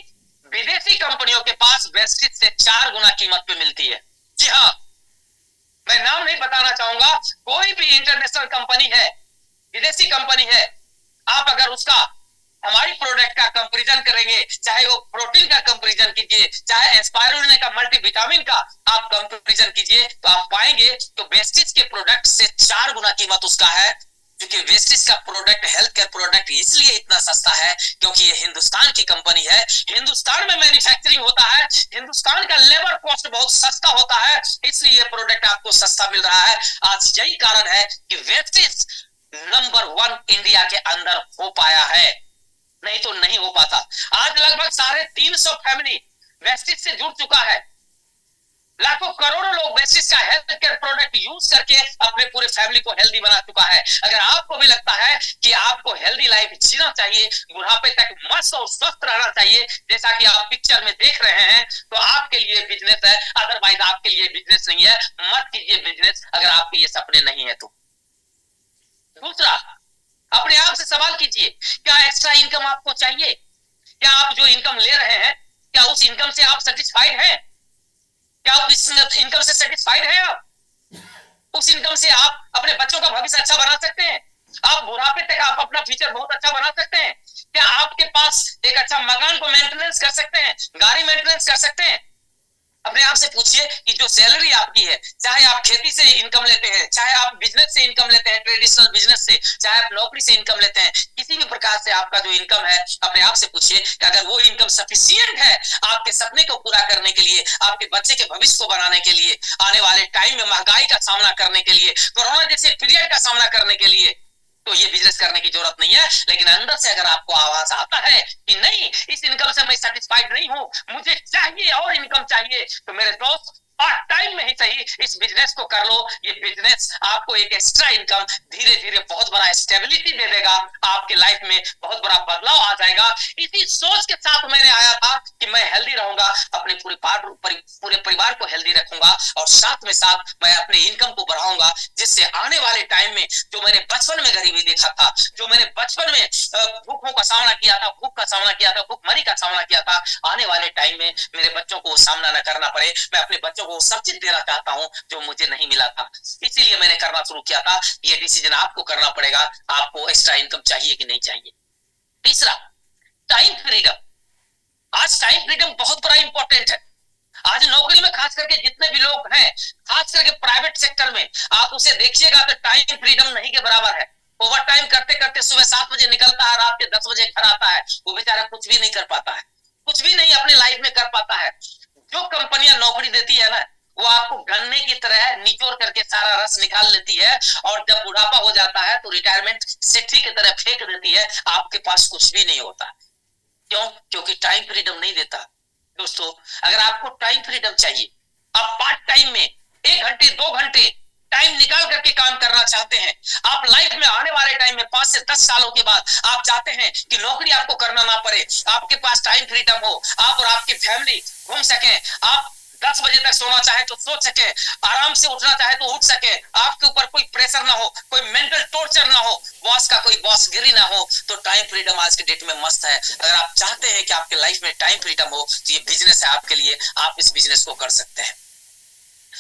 Speaker 1: विदेशी कंपनियों के पास वेस्टेज से 4 गुना कीमत पे मिलती है। जी हाँ, मैं नाम नहीं बताना चाहूंगा, कोई भी इंटरनेशनल कंपनी है, विदेशी कंपनी है, आप अगर उसका हमारी प्रोडक्ट का कंपैरिजन करेंगे, चाहे वो प्रोटीन का कंपैरिजन कीजिए, चाहे एस्पायरुलिन का, मल्टीविटामिन का आप कंपैरिजन कीजिए, तो आप पाएंगे तो वेस्टेज के प्रोडक्ट से 4 गुना कीमत उसका है। क्योंकि वेस्टेज का प्रोडक्ट, हेल्थ केयर प्रोडक्ट इसलिए इतना सस्ता है क्योंकि ये हिंदुस्तान की कंपनी है, हिंदुस्तान में मैन्युफैक्चरिंग होता है, हिंदुस्तान का लेबर कॉस्ट बहुत सस्ता होता है, इसलिए ये प्रोडक्ट आपको सस्ता मिल रहा है। आज यही कारण है कि वेस्टेज नंबर 1 इंडिया के अंदर हो पाया है, नहीं तो नहीं हो पाता। आज लगभग 350 फैमिली वेस्टेज से जुड़ चुका है, लाखों करोड़ों लोग वेस्टेज का हेल्थ केयर प्रोडक्ट यूज करके अपने पूरे फैमिली को हेल्दी बना चुका है। अगर आपको भी लगता है कि आपको हेल्दी लाइफ जीना चाहिए, बुढ़ापे तक मस्त और स्वस्थ रहना चाहिए जैसा कि आप पिक्चर में देख रहे हैं, तो आपके लिए बिजनेस है, अदरवाइज आपके लिए बिजनेस नहीं है। मत कीजिए बिजनेस अगर आपके ये सपने नहीं है तो। दूसरा, अपने आप से सवाल कीजिए, क्या एक्स्ट्रा इनकम आपको चाहिए? क्या आप जो इनकम ले रहे हैं, क्या उस इनकम से आप सेटिस्फाइड हैं? क्या आप इस इनकम से सेटिस्फाइड हैं? आप उस इनकम से आप अपने बच्चों का भविष्य अच्छा बना सकते हैं? आप बुढ़ापे तक आप अपना फ्यूचर बहुत अच्छा बना सकते हैं? क्या आपके पास एक अच्छा मकान को मेंटेनेंस कर सकते हैं, गाड़ी मेंटेनेंस कर सकते हैं? अपने आप से पूछिए कि जो सैलरी आपकी है, चाहे आप खेती से इनकम लेते हैं, चाहे आप बिजनेस से इनकम लेते हैं, ट्रेडिशनल बिजनेस से, चाहे आप नौकरी से इनकम लेते हैं, किसी भी प्रकार से आपका जो इनकम है, अपने आप से पूछिए कि अगर वो इनकम सफिशिएंट है आपके सपने को पूरा करने के लिए, आपके बच्चे के भविष्य को बनाने के लिए, आने वाले टाइम में महंगाई का सामना करने के लिए, कोरोना जैसे पीरियड का सामना करने के लिए, तो ये बिजनेस करने की जरूरत नहीं है। लेकिन अंदर से अगर आपको आवाज आता है कि नहीं, इस इनकम से मैं सेटिस्फाइड नहीं हूं, मुझे चाहिए और इनकम चाहिए, तो मेरे दोस्त पार्ट टाइम में ही सही इस बिजनेस को कर लो। ये बिजनेस आपको एक एक्स्ट्रा इनकम धीरे धीरे बहुत बड़ा स्टेबिलिटी दे देगा, आपके लाइफ में बहुत बड़ा बदलाव आ जाएगा। इसी सोच के साथ मैंने आया था कि मैं हेल्दी रहूंगा, अपने पूरे परिवार को हेल्दी रखूंगा, और साथ में साथ मैं अपने इनकम को बढ़ाऊंगा, जिससे आने वाले टाइम में जो मैंने बचपन में गरीबी देखा था, जो मैंने बचपन में भूखों का सामना किया था, भूख का सामना किया था, भूखमरी का सामना किया था, आने वाले टाइम में मेरे बच्चों को सामना न करना पड़े। मैं अपने बच्चों को सब चीज देना चाहता हूं जो मुझे नहीं मिला था, इसीलिए मैंने करना शुरू किया था। ये डिसीजन आपको करना पड़ेगा, आपको एक्स्ट्रा इनकम चाहिए कि नहीं चाहिए। तीसरा, टाइम फ्रीडम। आज टाइम फ्रीडम बहुत बड़ा इंपॉर्टेंट है। आज नौकरी में खास करके जितने भी लोग हैं, खास करके प्राइवेट सेक्टर में, आप उसे देखिएगा तो टाइम फ्रीडम नहीं के बराबर है। ओवर टाइम करते करते सुबह 7 बजे निकलता है, रात के 10 बजे घर आता है, वो बेचारा कुछ भी नहीं कर पाता है, कुछ भी नहीं अपनी लाइफ में कर पाता है। जो कंपनियां नौकरी देती है ना, वो आपको गन्ने की तरह निचोड़ करके सारा रस निकाल लेती है, और जब बुढ़ापा हो जाता है तो रिटायरमेंट सेठी की तरह फेंक देती है, आपके पास कुछ भी नहीं होता। क्यों? क्योंकि टाइम फ्रीडम नहीं देता। दोस्तों, अगर आपको टाइम फ्रीडम चाहिए, आप पार्ट टाइम में 1 घंटे 2 घंटे टाइम निकाल करके काम करना चाहते हैं, आप लाइफ में आने वाले टाइम में 5 से 10 सालों के बाद आप चाहते हैं कि नौकरी आपको करना ना पड़े, आपके पास टाइम फ्रीडम हो, आप और आपकी फैमिली घूम सकें, आप 10 बजे तक सोना चाहे तो सो सके, आराम से उठना चाहे तो उठ सके, आपके ऊपर कोई प्रेशर ना हो, कोई मेंटल टॉर्चर ना हो, बॉस का कोई बॉस गिरी ना हो, तो टाइम फ्रीडम आज के डेट में मस्त है। अगर आप चाहते हैं कि आपके लाइफ में टाइम फ्रीडम हो, तो ये बिजनेस है आपके लिए, आप इस बिजनेस को कर सकते हैं।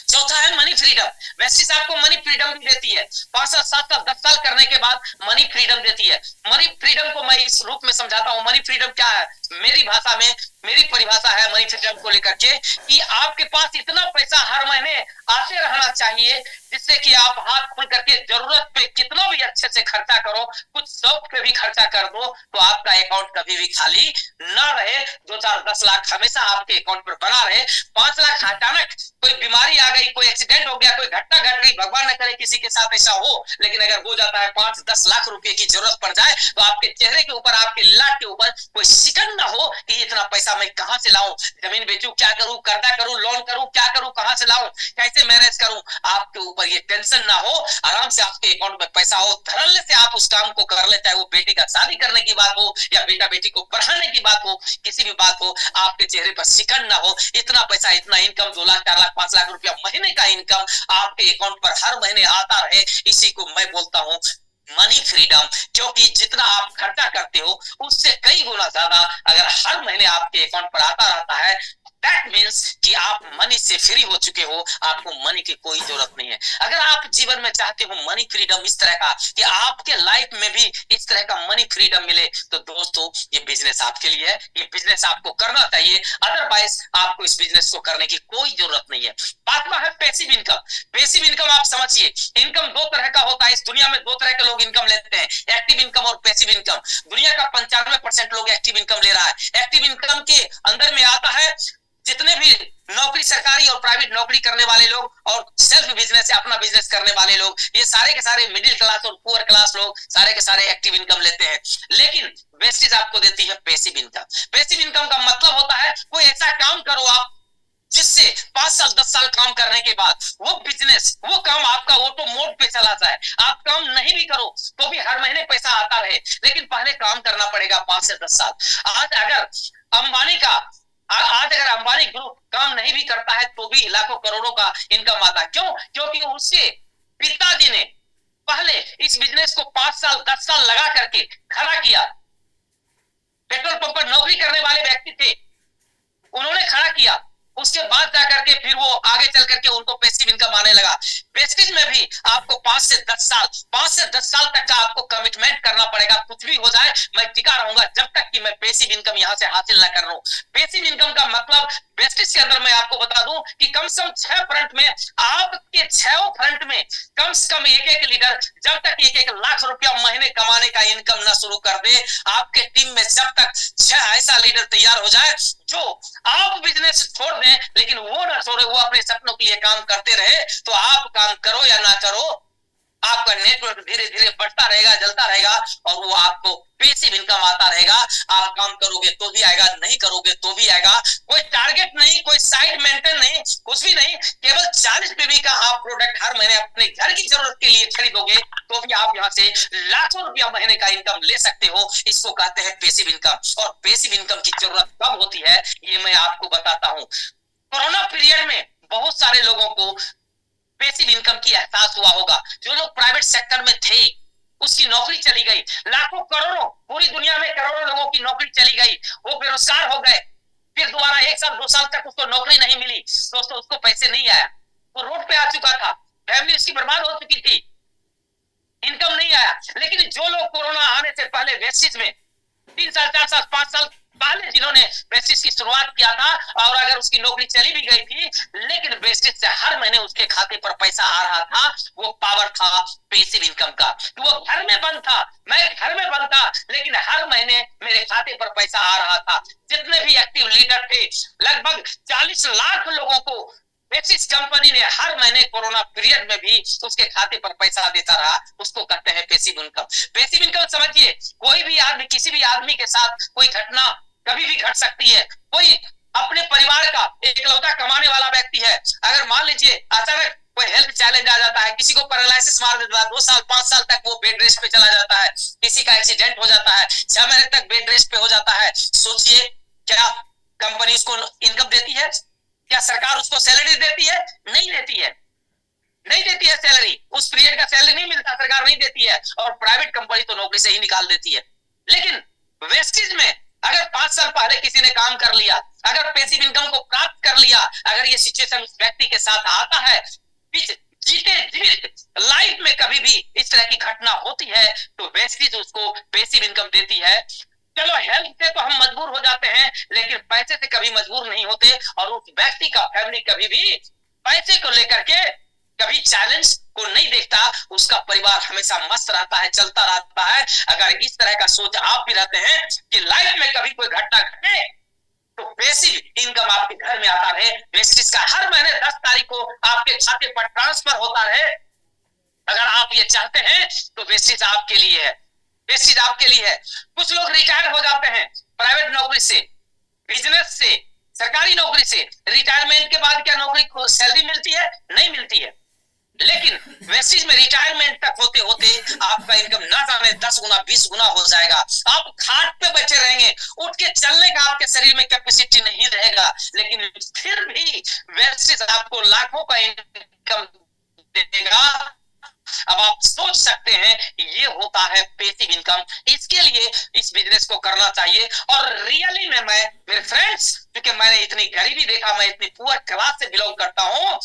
Speaker 1: चौथा है मनी फ्रीडम। वैसे आपको मनी फ्रीडम भी देती है, 5 साल 7 साल 10 साल करने के बाद मनी फ्रीडम देती है। मनी फ्रीडम को मैं इस रूप में समझाता हूं, मनी फ्रीडम क्या है, मेरी भाषा में मेरी परिभाषा है मनी फ्रीडम को लेकर के, कि आपके पास इतना पैसा हर महीने आते रहना चाहिए जिससे कि आप हाथ खोल करके जरूरत पे कितना भी अच्छे से खर्चा करो, कुछ शौक पे भी खर्चा कर दो, तो आपका अकाउंट कभी भी खाली ना रहे। 2 4 10 लाख हमेशा आपके अकाउंट पर बना रहे। 5 लाख अचानक कोई बीमारी आ गई, कोई एक्सीडेंट हो गया, कोई घटना घट गई, भगवान न करे किसी के साथ ऐसा हो, लेकिन अगर हो जाता है 5-10 लाख रुपए की जरूरत पड़ जाए, तो आपके चेहरे के ऊपर, आपके लाट के ऊपर कोई शिकन ना हो कि इतना पैसा मैं कहां से लाऊं, जमीन बेचूं, क्या करूं, कर्जा करूं, लोन करूं, क्या करूं, कहां से लाऊं, कैसे मैनेज करूं, आपके ऊपर ये टेंशन ना हो, आराम से आपके अकाउंट में पैसा हो, धड़ल्ले से आप उस काम को कर ले, चाहे वो बेटी का शादी करने की बात हो या बेटा बेटी को पढ़ाने की बात हो, किसी भी बात हो, आपके चेहरे पर शिकन ना हो। इतना पैसा, इतना इनकम, 2 लाख 4 लाख 5 लाख रुपया महीने का इनकम आपके अकाउंट पर हर महीने आता रहे, इसी को मैं बोलता हूं मनी फ्रीडम। क्योंकि जितना आप खर्चा करते हो उससे कई गुना ज्यादा अगर हर महीने आपके अकाउंट पर आता रहता है, दैट मीन्स कि आप मनी से फ्री हो चुके हो, आपको मनी की कोई जरूरत नहीं है। अगर आप जीवन में चाहते हो मनी फ्रीडम इस तरह का कि आपके लाइफ में भी इस तरह का मनी फ्रीडम मिले, तो दोस्तों ये बिजनेस आपके लिए है, ये बिजनेस आपको करना चाहिए, अदरवाइज आपको इस बिजनेस को करने की कोई जरूरत नहीं है। पांचवा है पैसिव इनकम। पैसिव इनकम आप समझिए, इनकम 2 तरह का होता है, इस दुनिया में 2 तरह के लोग इनकम लेते हैं, एक्टिव इनकम और पैसिव इनकम। दुनिया का 95% लोग एक्टिव इनकम ले रहा है। एक्टिव इनकम के अंदर में आता है जितने भी नौकरी, सरकारी और प्राइवेट नौकरी करने वाले लोग और सेल्फ बिजनेस या अपना बिजनेस करने वाले लोग, ये सारे के सारे मिडिल क्लास और पुअर क्लास लोग सारे के सारे एक्टिव इनकम लेते हैं। लेकिन वेस्टेज आपको देती है पैसिव इनकम। पैसिव इनकम का मतलब होता है कोई ऐसा काम करो आप जिससे 5 साल 10 साल काम करने के बाद वो बिजनेस, वो काम आपका ऑटो मोड पे चला जाए, आप काम नहीं भी करो तो भी हर महीने पैसा आता रहे, लेकिन पहले काम करना पड़ेगा 5 से 10 साल। आज अगर अंबानी ग्रुप काम नहीं भी करता है तो भी लाखों करोड़ों का इनकम आता है। क्यों? क्योंकि उसके पिताजी ने पहले इस बिजनेस को 5 साल 10 साल लगा करके खड़ा किया। पेट्रोल पंप पर नौकरी करने वाले व्यक्ति थे, उन्होंने खड़ा किया, उसके बाद जाकर के फिर वो आगे चल करके उनको पैसिव इनकम आने लगा। वेस्टेज में भी आपको 5 से 10 साल तक का आपको कमिटमेंट करना पड़ेगा। कुछ भी हो जाए मैं टिका रहूंगा जब तक कि मैं पैसिव इनकम यहां से हासिल ना कर रहा हूं। पैसिव इनकम का मतलब वेस्टेज के अंदर मैं आपको बता दूं कि कम से कम 6 फ्रंट में, आपके 6 फ्रंट में कम से कम एक लीडर जब तक 1 लाख रुपया महीने कमाने का इनकम ना शुरू कर दे, आपके टीम में जब तक 6 ऐसा लीडर तैयार हो जाए जो आप बिजनेस छोड़ दें लेकिन वो ना छोड़े, वो अपने सपनों के लिए काम करते रहे, तो आप काम करो या ना करो, आपका नेटवर्क धीरे धीरे बढ़ता रहेगा, जलता रहेगा और वो आपको पैसिव इनकम आता रहेगा। आप काम करोगे तो भी आएगा, नहीं करोगे तो भी आएगा। कोई टारगेट नहीं, कोई साइड मेंटेन नहीं, कुछ भी नहीं, केवल 40 पीवी का आप प्रोडक्ट हर महीने अपने घर की जरूरत के लिए खरीदोगे तो भी आप यहां से लाखों रुपया महीने का इनकम ले सकते हो। इसको कहते हैं पैसिव इनकम। और पैसिव इनकम की जरूरत कब होती है ये मैं आपको बताता हूं। कोरोना पीरियड में बहुत सारे लोगों को पैसिव इनकम की एहसास हुआ होगा। जो लोग प्राइवेट सेक्टर में थे उसकी नौकरी चली गई, लाखों करोड़ों, पूरी दुनिया में करोड़ों लोगों की नौकरी चली गई, वो बेरोजगार हो गए, फिर दोबारा 1 साल 2 साल तक उसको नौकरी नहीं मिली, दोस्तों उसको पैसे नहीं आया, वो रोड पे आ चुका था, फैमिली उसकी बर्बाद हो चुकी थी, इनकम नहीं आया। लेकिन जो लोग कोरोना आने से पहले वेस्टेज में 3 साल 4 साल 5 साल पहले जिन्होंने बेसिस की शुरुआत किया था, और अगर उसकी नौकरी चली भी गई थी, लेकिन बेसिस से हर महीने उसके खाते पर पैसा आ रहा था, वो पावर था पैसिव इनकम का। वो घर में बंद था, मैं घर में बंद था, लेकिन हर महीने मेरे खाते पर पैसा आ रहा था। जितने भी एक्टिव लीडर थे, लगभग 40 लाख लोगों को बेसिस कंपनी ने हर महीने कोरोना पीरियड में भी उसके खाते पर पैसा देता रहा। उसको कहते हैं पैसिव इनकम। पैसिव इनकम समझिए, कोई भी आदमी, किसी भी आदमी के साथ कोई घटना कभी भी घट सकती है। कोई अपने परिवार का एकलौता कमाने वाला व्यक्ति है, अगर मान लीजिए अचानक कोई हेल्थ चैलेंज आ जाता है, किसी को पैरालिसिस मार देता है, 2 साल 5 साल तक वो बेड रेस्ट पे चला जाता है, किसी का एक्सीडेंट हो जाता है, 6 महीने तक बेड रेस्ट पे हो जाता है, सोचिए क्या कंपनी उसको इनकम देती है? क्या सरकार उसको सैलरी देती है? नहीं देती है, नहीं देती है सैलरी। उस पीरियड का सैलरी नहीं मिलता, सरकार नहीं देती है, और प्राइवेट कंपनी तो नौकरी से ही निकाल देती है। लेकिन वेस्टेज में अगर 5 साल पहले किसी ने काम कर लिया, अगर पैसिव इनकम को प्राप्त कर लिया, अगर ये सिचुएशन उस व्यक्ति के साथ आता है, जीते जीवित लाइफ में कभी भी इस तरह की घटना होती है, तो वेस्टेज उसको पैसिव इनकम देती है। चलो हेल्थ से तो हम मजबूर हो जाते हैं, लेकिन पैसे से कभी मजबूर नहीं होते, और उस व्यक्ति का फैमिली कभी भी पैसे को लेकर के कभी चैलेंज को नहीं देखता, उसका परिवार हमेशा मस्त रहता है, चलता रहता है। अगर इस तरह का सोच आप भी रहते हैं कि लाइफ में कभी कोई घटना घटे, तो पैसिव इनकम आपके घर में आता रहे, बेसिस का हर महीने 10 तारीख को आपके खाते पर ट्रांसफर होता रहे, अगर आप ये चाहते हैं तो बेसिस आपके लिए है, बेसिस आपके लिए है। कुछ लोग रिटायर हो जाते हैं प्राइवेट नौकरी से, बिजनेस से, सरकारी नौकरी से। रिटायरमेंट के बाद क्या नौकरी को सैलरी मिलती है? नहीं मिलती है, लेकिन वेस्टेज में रिटायरमेंट तक होते होते आपका इनकम ना जाने 10 गुना 20 गुना हो जाएगा। आप खाट पे बैठे रहेंगे, उठ के चलने का आपके शरीर में कैपेसिटी नहीं रहेगा, लेकिन फिर भी वेस्टेज आपको लाखों का इनकम देगा। अब आप सोच सकते हैं ये होता है पैसिव इनकम। इसके लिए इस बिजनेस को करना चाहिए। और रियली में मैं, मेरे फ्रेंड्स, क्योंकि मैंने इतनी गरीबी देखा, मैं इतनी पुअर क्लास से बिलोंग करता हूं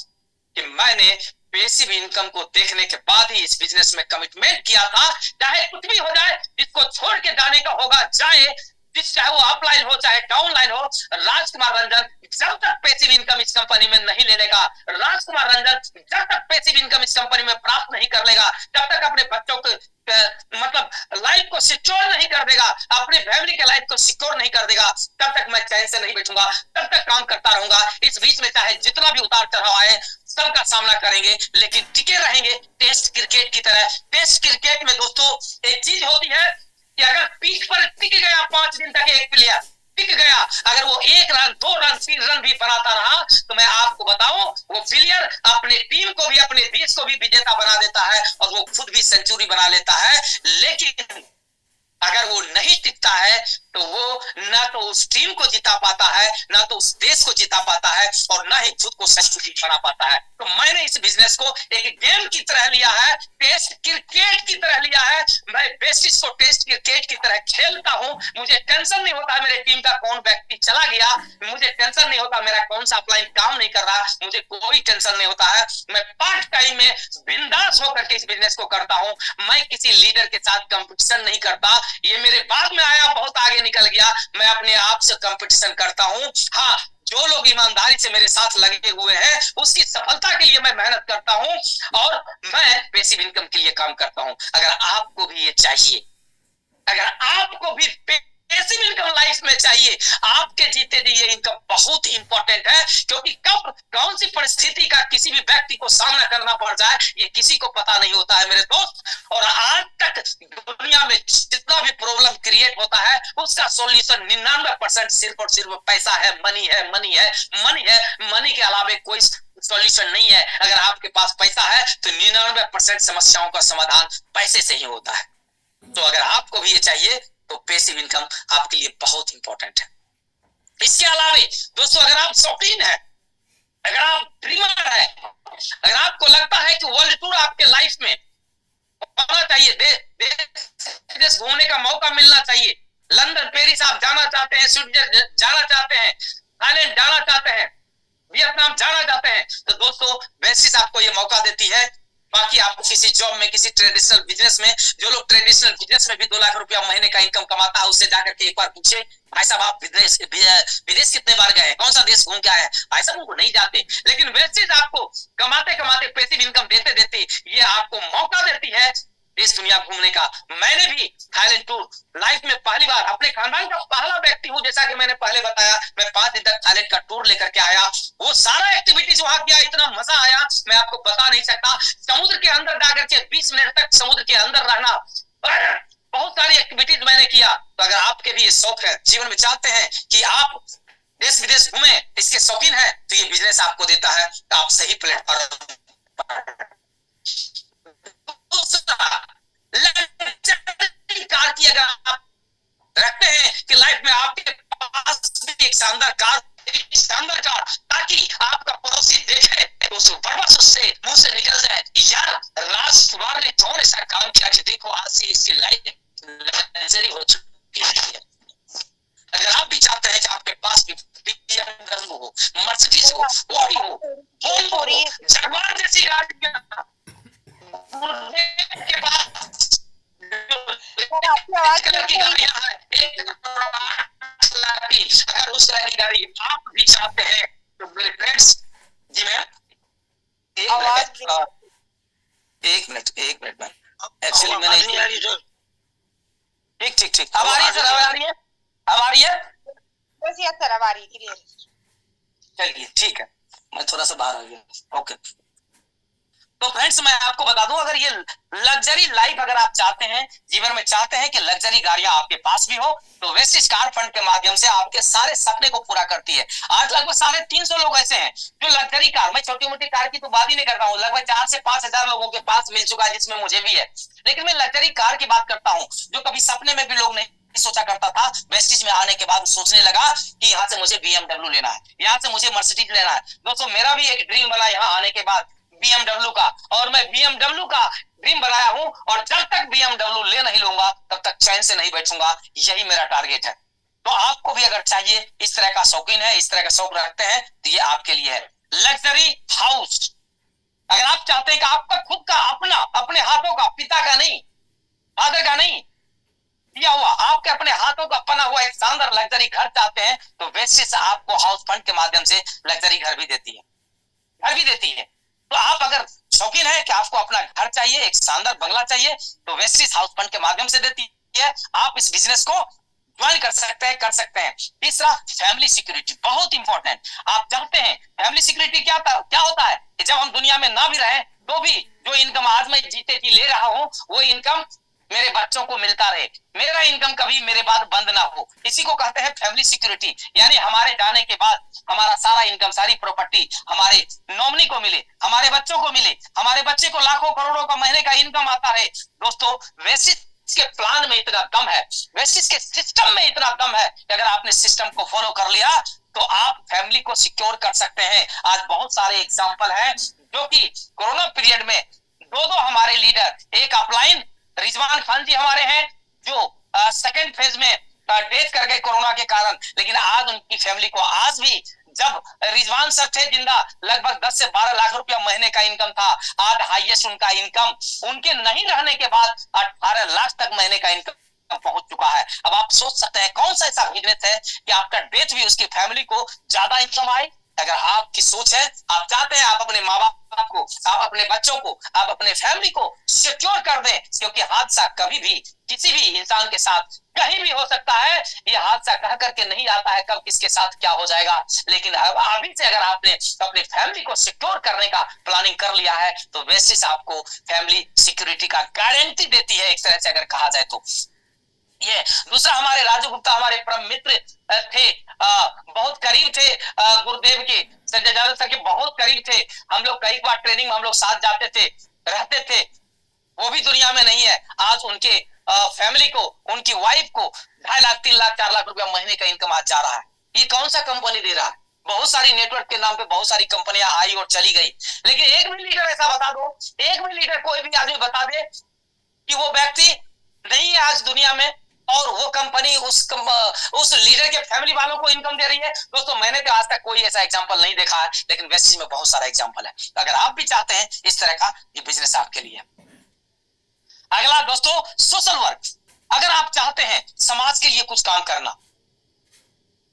Speaker 1: कि मैंने पैसिव इनकम को देखने के बाद ही इस बिजनेस में कमिटमेंट किया था। चाहे कुछ भी हो जाए, जिसको छोड़ के जाने का होगा जाए, चाहे वो अपलाइन हो चाहे डाउनलाइन हो। राजकुमार रंजन जब तक पैसिव इनकम इस कंपनी में नहीं ले लेगा, राजकुमार रंजन जब तक पैसिव इनकम इस कंपनी में प्राप्त नहीं कर लेगा, जब तक अपने बच्चों को मतलब लाइफ को सिक्योर नहीं कर देगा, अपने फैमिली के लाइफ को सिक्योर नहीं कर देगा, तब तक मैं चैन से नहीं बैठूंगा, तब तक काम करता रहूंगा। इस बीच में चाहे जितना भी उतार चढ़ाव आए, सबका सामना करेंगे, लेकिन टिके रहेंगे टेस्ट क्रिकेट की तरह। टेस्ट क्रिकेट में दोस्तों एक चीज होती है कि अगर पिच पर टिक गया 5 दिन तक एक प्लेयर टिक गया, अगर वो 1 रन 2 रन 3 रन भी बनाता रहा, तो मैं आपको बताऊं वो प्लेयर अपने टीम को भी, अपने देश को भी विजेता बना देता है, और वो खुद भी सेंचुरी बना लेता है। लेकिन अगर वो नहीं टिकता है, तो वो ना तो उस टीम को जिता पाता है, ना तो उस देश को जिता पाता है, और ना ही खुद को सेंचुरी बना पाता है। तो मैंने इस बिजनेस को एक गेम की तरह लिया है, टेस्ट क्रिकेट की तरह लिया है। मैं बेसिस को टेस्ट क्रिकेट की तरह खेलता हूं। मुझे टेंशन नहीं होता मेरे टीम का कौन व्यक्ति चला गया, मुझे टेंशन नहीं होता मेरा कौन सा अपलाइन काम नहीं कर रहा, मुझे कोई टेंशन नहीं होता है। मैं पार्ट टाइम में बिंदास होकर के इस बिजनेस को करता हूं। मैं किसी लीडर के साथ कंपटीशन नहीं करता, ये मेरे बाद में आया, बहुत आगे निकल गया। मैं अपने आप से कंपटीशन करता हूं। हाँ, जो लोग ईमानदारी से मेरे साथ लगे हुए हैं, उसकी सफलता के लिए मैं मेहनत करता हूं, और मैं पैसिव इनकम के लिए काम करता हूं। अगर आपको भी ये चाहिए, अगर आपको भी पैसिव इनकम लाइफ में चाहिए, आपके जीते जी ये इनकम बहुत इंपॉर्टेंट है, क्योंकि कब कौन सी परिस्थिति का किसी भी व्यक्ति को सामना करना पड़ जाए, ये किसी को पता नहीं होता है मेरे दोस्त। और आज तक दुनिया में जितना भी प्रॉब्लम क्रिएट होता है, उसका सॉल्यूशन 99% सिर्फ और सिर्फ पैसा है, मनी है, मनी है, मनी है। मनी के अलावा कोई सॉल्यूशन नहीं है। अगर आपके पास पैसा है, तो 99% समस्याओं का समाधान पैसे से ही होता है। तो अगर आपको भी ये चाहिए, तो पैसिव इनकम आपके लिए बहुत इंपॉर्टेंट है। इसके अलावा दोस्तों, अगर आप शौकीन है, अगर आप ड्रीमर है, अगर आपको लगता है कि वर्ल्ड टूर आपके लाइफ में होना चाहिए, देश घूमने का मौका मिलना चाहिए, लंदन पेरिस आप जाना चाहते हैं, स्विट्जरलैंड जाना चाहते हैं, थाईलैंड जाना चाहते हैं, वियतनाम जाना चाहते हैं, तो दोस्तों बेसिस आपको ये मौका देती है बाकी आपको किसी जॉब में, किसी ट्रेडिशनल बिजनेस में, जो लोग ट्रेडिशनल बिजनेस में भी 2 लाख रुपया महीने का इनकम कमाता है, उससे जाकर के एक बार पूछे, भाई साहब आप विदेश विदेश कितने बार गए, कौन सा देश घूम के आए हैं, भाई साहब उनको नहीं जाते। लेकिन वैसे आपको कमाते कमाते पैसिव इनकम देते देते ये आपको मौका देती है देश दुनिया घूमने का। मैंने भी थाईलैंड टूर लाइफ में पहली बार, अपने खानदान का पहला व्यक्ति हूं, जैसा कि मैंने पहले बताया, मैं 5 दिन तक थाईलैंड का टूर लेकर के आया। वो सारा एक्टिविटीज वहां किया, इतना मजा आया मैं आपको बता नहीं सकता। समुद्र के अंदर जाकर के 20 मिनट तक समुद्र के अंदर रहना, बहुत सारी एक्टिविटीज मैंने किया। तो अगर आपके भी ये शौक है, जीवन में चाहते हैं कि आप देश विदेश घूमे, इसके शौकीन है, तो ये बिजनेस आपको देता है, तो आप सही प्लेटफॉर्म। कार की अगर आप रखते हैं कि लाइफ में आपके पास भी एक शानदार कार, ताकि आपका पड़ोसी देखे तो उससे मुंह से निकल जाए, यार राजकुमार ने कौन ऐसा काम किया कि देखो आज से इसकी लाइफ लग्जरी हो चुकी है। अगर आप भी चाहते हैं कि आपके पास भी BMW हो, मर्सिडीज हो, ऑडी हो, वोल्वो हो, जगुआर जैसी गाड़ियां के पास कलर की गाड़ियां हैं, अगर उस तरह की गाड़ी आप भी चाहते हैं तो मेरे फ्रेंड्स, जी मैम एक मिनट मैम, एक्चुअली मैंने ठीक अब आ रही है सर, अब आ रही है, अब आ रही है,
Speaker 2: सर अब आ रही है क्लियर।
Speaker 1: चलिए ठीक है, मैं थोड़ा सा बाहर आ गया। ओके, तो फ्रेंड्स मैं आपको बता दूं, अगर ये लग्जरी लाइफ अगर आप चाहते हैं, जीवन में चाहते हैं कि लग्जरी गाड़ियां आपके पास भी हो, तो वेस्टिज कार फंड के माध्यम से आपके सारे सपने को पूरा करती है। आज लगभग 350 लोग ऐसे हैं जो लग्जरी कार, मैं छोटी मोटी कार की तो बात ही नहीं कर रहा हूँ, लगभग 4 से 5 हजार लोगों के पास मिल चुका है, जिसमें मुझे भी है। लेकिन मैं लग्जरी कार की बात करता हूँ, जो कभी सपने में भी लोग नहीं सोचा करता था। वेस्टिज में आने के बाद सोचने लगा कि यहाँ से मुझे BMW लेना है, यहाँ से मुझे मर्सिडीज लेना है। दोस्तों मेरा भी एक ड्रीम बना यहाँ आने के बाद BMW का, और मैं BMW का ड्रीम बनाया हूं, और जब तक BMW ले नहीं लूंगा तब तक चैन से नहीं बैठूंगा, यही मेरा टारगेट है। तो आपको भी अगर चाहिए, इस तरह का शौकीन है, इस तरह का शौक रखते हैं, तो ये आपके लिए है लग्जरी हाउस। अगर आप चाहते हैं कि आपका खुद का अपना, अपने हाथों का, पिता का नहीं, फादर का नहीं दिया हुआ, आपके अपने हाथों का बना हुआ एक शानदार लग्जरी घर चाहते हैं, तो वेस्टिज आपको हाउस फंड के माध्यम से लग्जरी घर भी देती है। तो आप अगर शौकीन है कि आपको अपना घर चाहिए, एक शानदार बंगला चाहिए, तो वेस्टिज हाउस फंड के माध्यम से देती है। आप इस बिजनेस को ज्वाइन कर सकते हैं। तीसरा, फैमिली सिक्योरिटी, बहुत इंपॉर्टेंट। आप चाहते हैं फैमिली सिक्योरिटी क्या होता है कि जब हम दुनिया में ना भी रहे तो भी जो इनकम आज मैं जीते जी ले रहा हूं, वो इनकम मेरे बच्चों को मिलता रहे, मेरा इनकम कभी मेरे बाद बंद ना हो। इसी को कहते हैं फैमिली सिक्योरिटी, यानी हमारे जाने के बाद हमारा सारा इनकम, सारी प्रॉपर्टी हमारे नॉमिनी को मिले, हमारे बच्चों को मिले, हमारे बच्चे को लाखों करोड़ों का महीने का इनकम आता रहे। दोस्तों वेस्टिज के प्लान में इतना दम है, वेस्टिज के सिस्टम में इतना दम है कि अगर आपने सिस्टम को फॉलो कर लिया तो आप फैमिली को सिक्योर कर सकते हैं। आज बहुत सारे एग्जाम्पल हैं जो कि कोरोना पीरियड में दो हमारे लीडर, एक अपलाइन रिजवान खान जी हमारे हैं जो सेकेंड फेज में डेथ कर गए कोरोना के कारण, लेकिन आज उनकी फैमिली को, आज भी जब रिजवान सर थे जिंदा, लगभग 10 से 12 लाख रुपया महीने का इनकम था। आज हाईएस्ट उनका इनकम उनके नहीं रहने के बाद 18 लाख तक महीने का इनकम पहुंच चुका है। अब आप सोच सकते हैं कौन सा ऐसा बिजनेस है कि आपका डेथ भी उसकी फैमिली को ज्यादा इनकम आए। अगर आपकी सोच है, आप चाहते हैं आप अपने माँ बाप को, आप अपने बच्चों को, आप अपने फैमिली को सिक्योर कर दें, क्योंकि हादसा कभी भी किसी भी इंसान के साथ कहीं भी हो सकता है। ये हादसा कह करके नहीं आता है कब किसके साथ क्या हो जाएगा, लेकिन अभी से अगर आपने अपनी फैमिली को सिक्योर करने का प्लानिंग कर लिया है तो वेस्टिज आपको फैमिली सिक्योरिटी का गारंटी देती है, एक तरह से अगर कहा जाए तो। ये दूसरा, हमारे राजू गुप्ता हमारे परम मित्र थे, बहुत करीब थे गुरुदेव के, संजय जादव सर के बहुत करीब थे। हम लोग कई बार ट्रेनिंग में हम लोग साथ जाते थे, रहते थे, वो भी दुनिया में नहीं है। आज उनके फैमिली को, उनकी वाइफ को 2.5 लाख 3 लाख 4 लाख रुपया महीने का इनकम आज जा रहा है। ये कौन सा कंपनी दे रहा है? बहुत सारी नेटवर्क के नाम पे बहुत सारी कंपनियां आई और चली गई, लेकिन एक भी लीडर ऐसा बता दो, एक भी लीडर कोई भी आदमी बता दे कि वो व्यक्ति नहीं है आज दुनिया में और वो कंपनी उस लीडर के फैमिली वालों को इनकम दे रही है। दोस्तों मैंने तो आज तक कोई ऐसा एग्जांपल नहीं देखा है, लेकिन वेस्टेज में बहुत सारा एग्जांपल है। तो अगर आप भी चाहते हैं इस तरह का, ये बिजनेस आपके लिए। अगला दोस्तों, सोशल वर्क। अगर आप चाहते हैं समाज के लिए कुछ काम करना,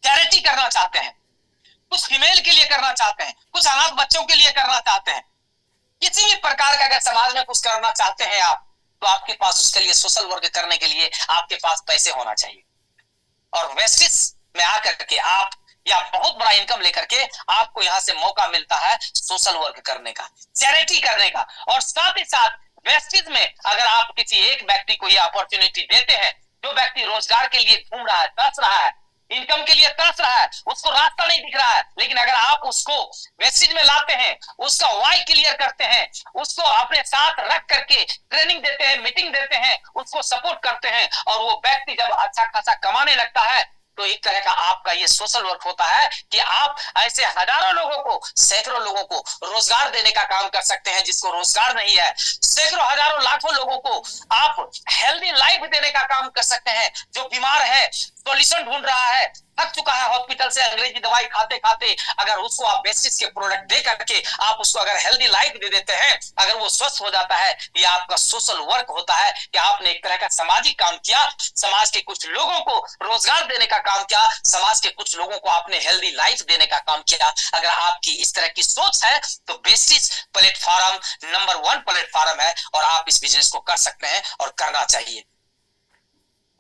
Speaker 1: चैरिटी करना चाहते हैं, कुछ फीमेल के लिए करना चाहते हैं, कुछ अनाथ बच्चों के लिए करना चाहते हैं, किसी भी प्रकार का अगर समाज में कुछ करना चाहते हैं आप, तो आपके पास उसके लिए, सोशल वर्क करने के लिए आपके पास पैसे होना चाहिए। और वेस्टिस में आकर के आप, या बहुत बड़ा इनकम लेकर के आपको यहां से मौका मिलता है सोशल वर्क करने का, चैरिटी करने का। और साथ ही साथ वेस्टिस में अगर आप किसी एक व्यक्ति को यह अपॉर्चुनिटी देते हैं, जो व्यक्ति रोजगार के लिए घूम रहा है, तरस रहा है, इनकम के लिए तरस रहा है, उसको रास्ता नहीं दिख रहा है, लेकिन अगर आप उसको वेस्टिज में लाते हैं, उसका वाई क्लियर करते हैं, उसको अपने साथ रख करके ट्रेनिंग देते हैं, मीटिंग देते हैं, उसको सपोर्ट करते हैं, और वो व्यक्ति जब अच्छा खासा कमाने लगता है, तो एक तरह का आपका ये सोशल वर्क होता है कि आप ऐसे हजारों लोगों को, सैकड़ों लोगों को रोजगार देने का काम कर सकते हैं जिसको रोजगार नहीं है। सैकड़ों, हजारों, लाखों लोगों को आप हेल्दी लाइफ देने का काम कर सकते हैं। जो बीमार है, सॉल्यूशन ढूंढ रहा है, थक चुका है हॉस्पिटल से अंग्रेजी दवाई खाते खाते, अगर उसको आप बेसिस के प्रोडक्ट दे करके आप उसको अगर हेल्दी लाइफ दे देते हैं, अगर वो स्वस्थ हो जाता है, ये आपका सोशल वर्क होता है कि आपने एक तरह का सामाजिक काम किया, समाज के कुछ लोगों को रोजगार देने का काम किया, समाज के कुछ लोगों को आपने हेल्दी लाइफ देने का काम किया। अगर आपकी इस तरह की सोच है तो बेसिस प्लेटफॉर्म नंबर 1 प्लेटफॉर्म है, और आप इस बिजनेस को कर सकते हैं और करना चाहिए।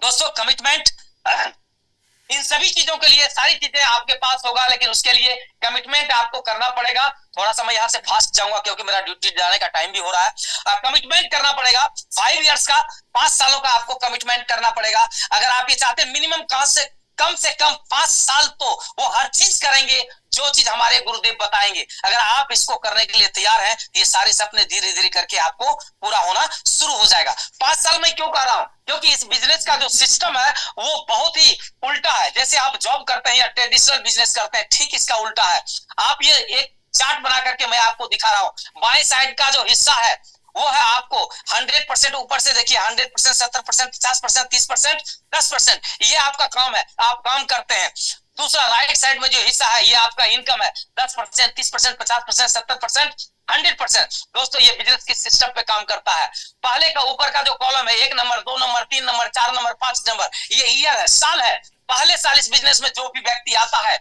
Speaker 1: दोस्तों कमिटमेंट, इन सभी चीजों के लिए सारी चीजें आपके पास होगा, लेकिन उसके लिए कमिटमेंट आपको करना पड़ेगा। थोड़ा सा मैं यहां से फास्ट जाऊंगा क्योंकि मेरा ड्यूटी जाने का टाइम भी हो रहा है। कमिटमेंट करना पड़ेगा 5 इयर्स का, 5 सालों का आपको कमिटमेंट करना पड़ेगा। अगर आप ये चाहते हैं मिनिमम कम से कम 5 साल तो वो हर चीज करेंगे जो चीज हमारे गुरुदेव बताएंगे। अगर आप इसको करने के लिए तैयार हैं, ये सारे सपने धीरे धीरे करके आपको पूरा होना शुरू हो जाएगा। 5 साल में क्यों कह रहा हूं? क्योंकि इस बिजनेस का जो सिस्टम है वो बहुत ही उल्टा है। जैसे आप जॉब करते हैं या ट्रेडिशनल बिजनेस करते हैं, ठीक इसका उल्टा है। आप ये एक चार्ट बना करके मैं आपको दिखा रहा हूं। बाएं साइड का जो हिस्सा है वो है आपको 100% ऊपर से देखिए, 100%, 70%, 50%, 30%, 10%, ये आपका काम है, आप काम करते हैं। दूसरा राइट साइड में जो हिस्सा है ये आपका इनकम है, 10%, 30%, 50%, 70%, 100%। दोस्तों ये बिजनेस के सिस्टम पे काम करता है। पहले का ऊपर का जो कॉलम है, 1 number, 2 number, 3 number, 4 number, 5 number, ये ईयर है, साल है। पहले साल इस बिजनेस में जो भी व्यक्ति आता है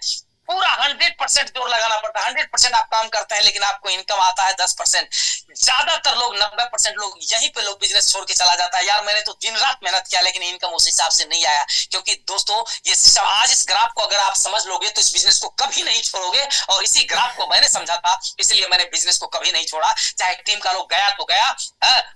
Speaker 1: पूरा 100% जोर लगाना पड़ता है। 100% आप काम करते हैं लेकिन आपको इनकम आता है 10%। ज्यादातर लोग 90% लोग यहीं पे लोग बिजनेस छोड़ के चला जाता है, यार मैंने तो दिन रात मेहनत किया लेकिन इनकम उस हिसाब से नहीं आया। क्योंकि दोस्तों ये सिस्टम, आज इस ग्राफ को अगर आप समझ लोगे तो इस बिजनेस को कभी नहीं छोड़ोगे। और इसी ग्राफ को मैंने समझा था, इसलिए मैंने बिजनेस को कभी नहीं छोड़ा। चाहे टीम का लोग गया तो गया,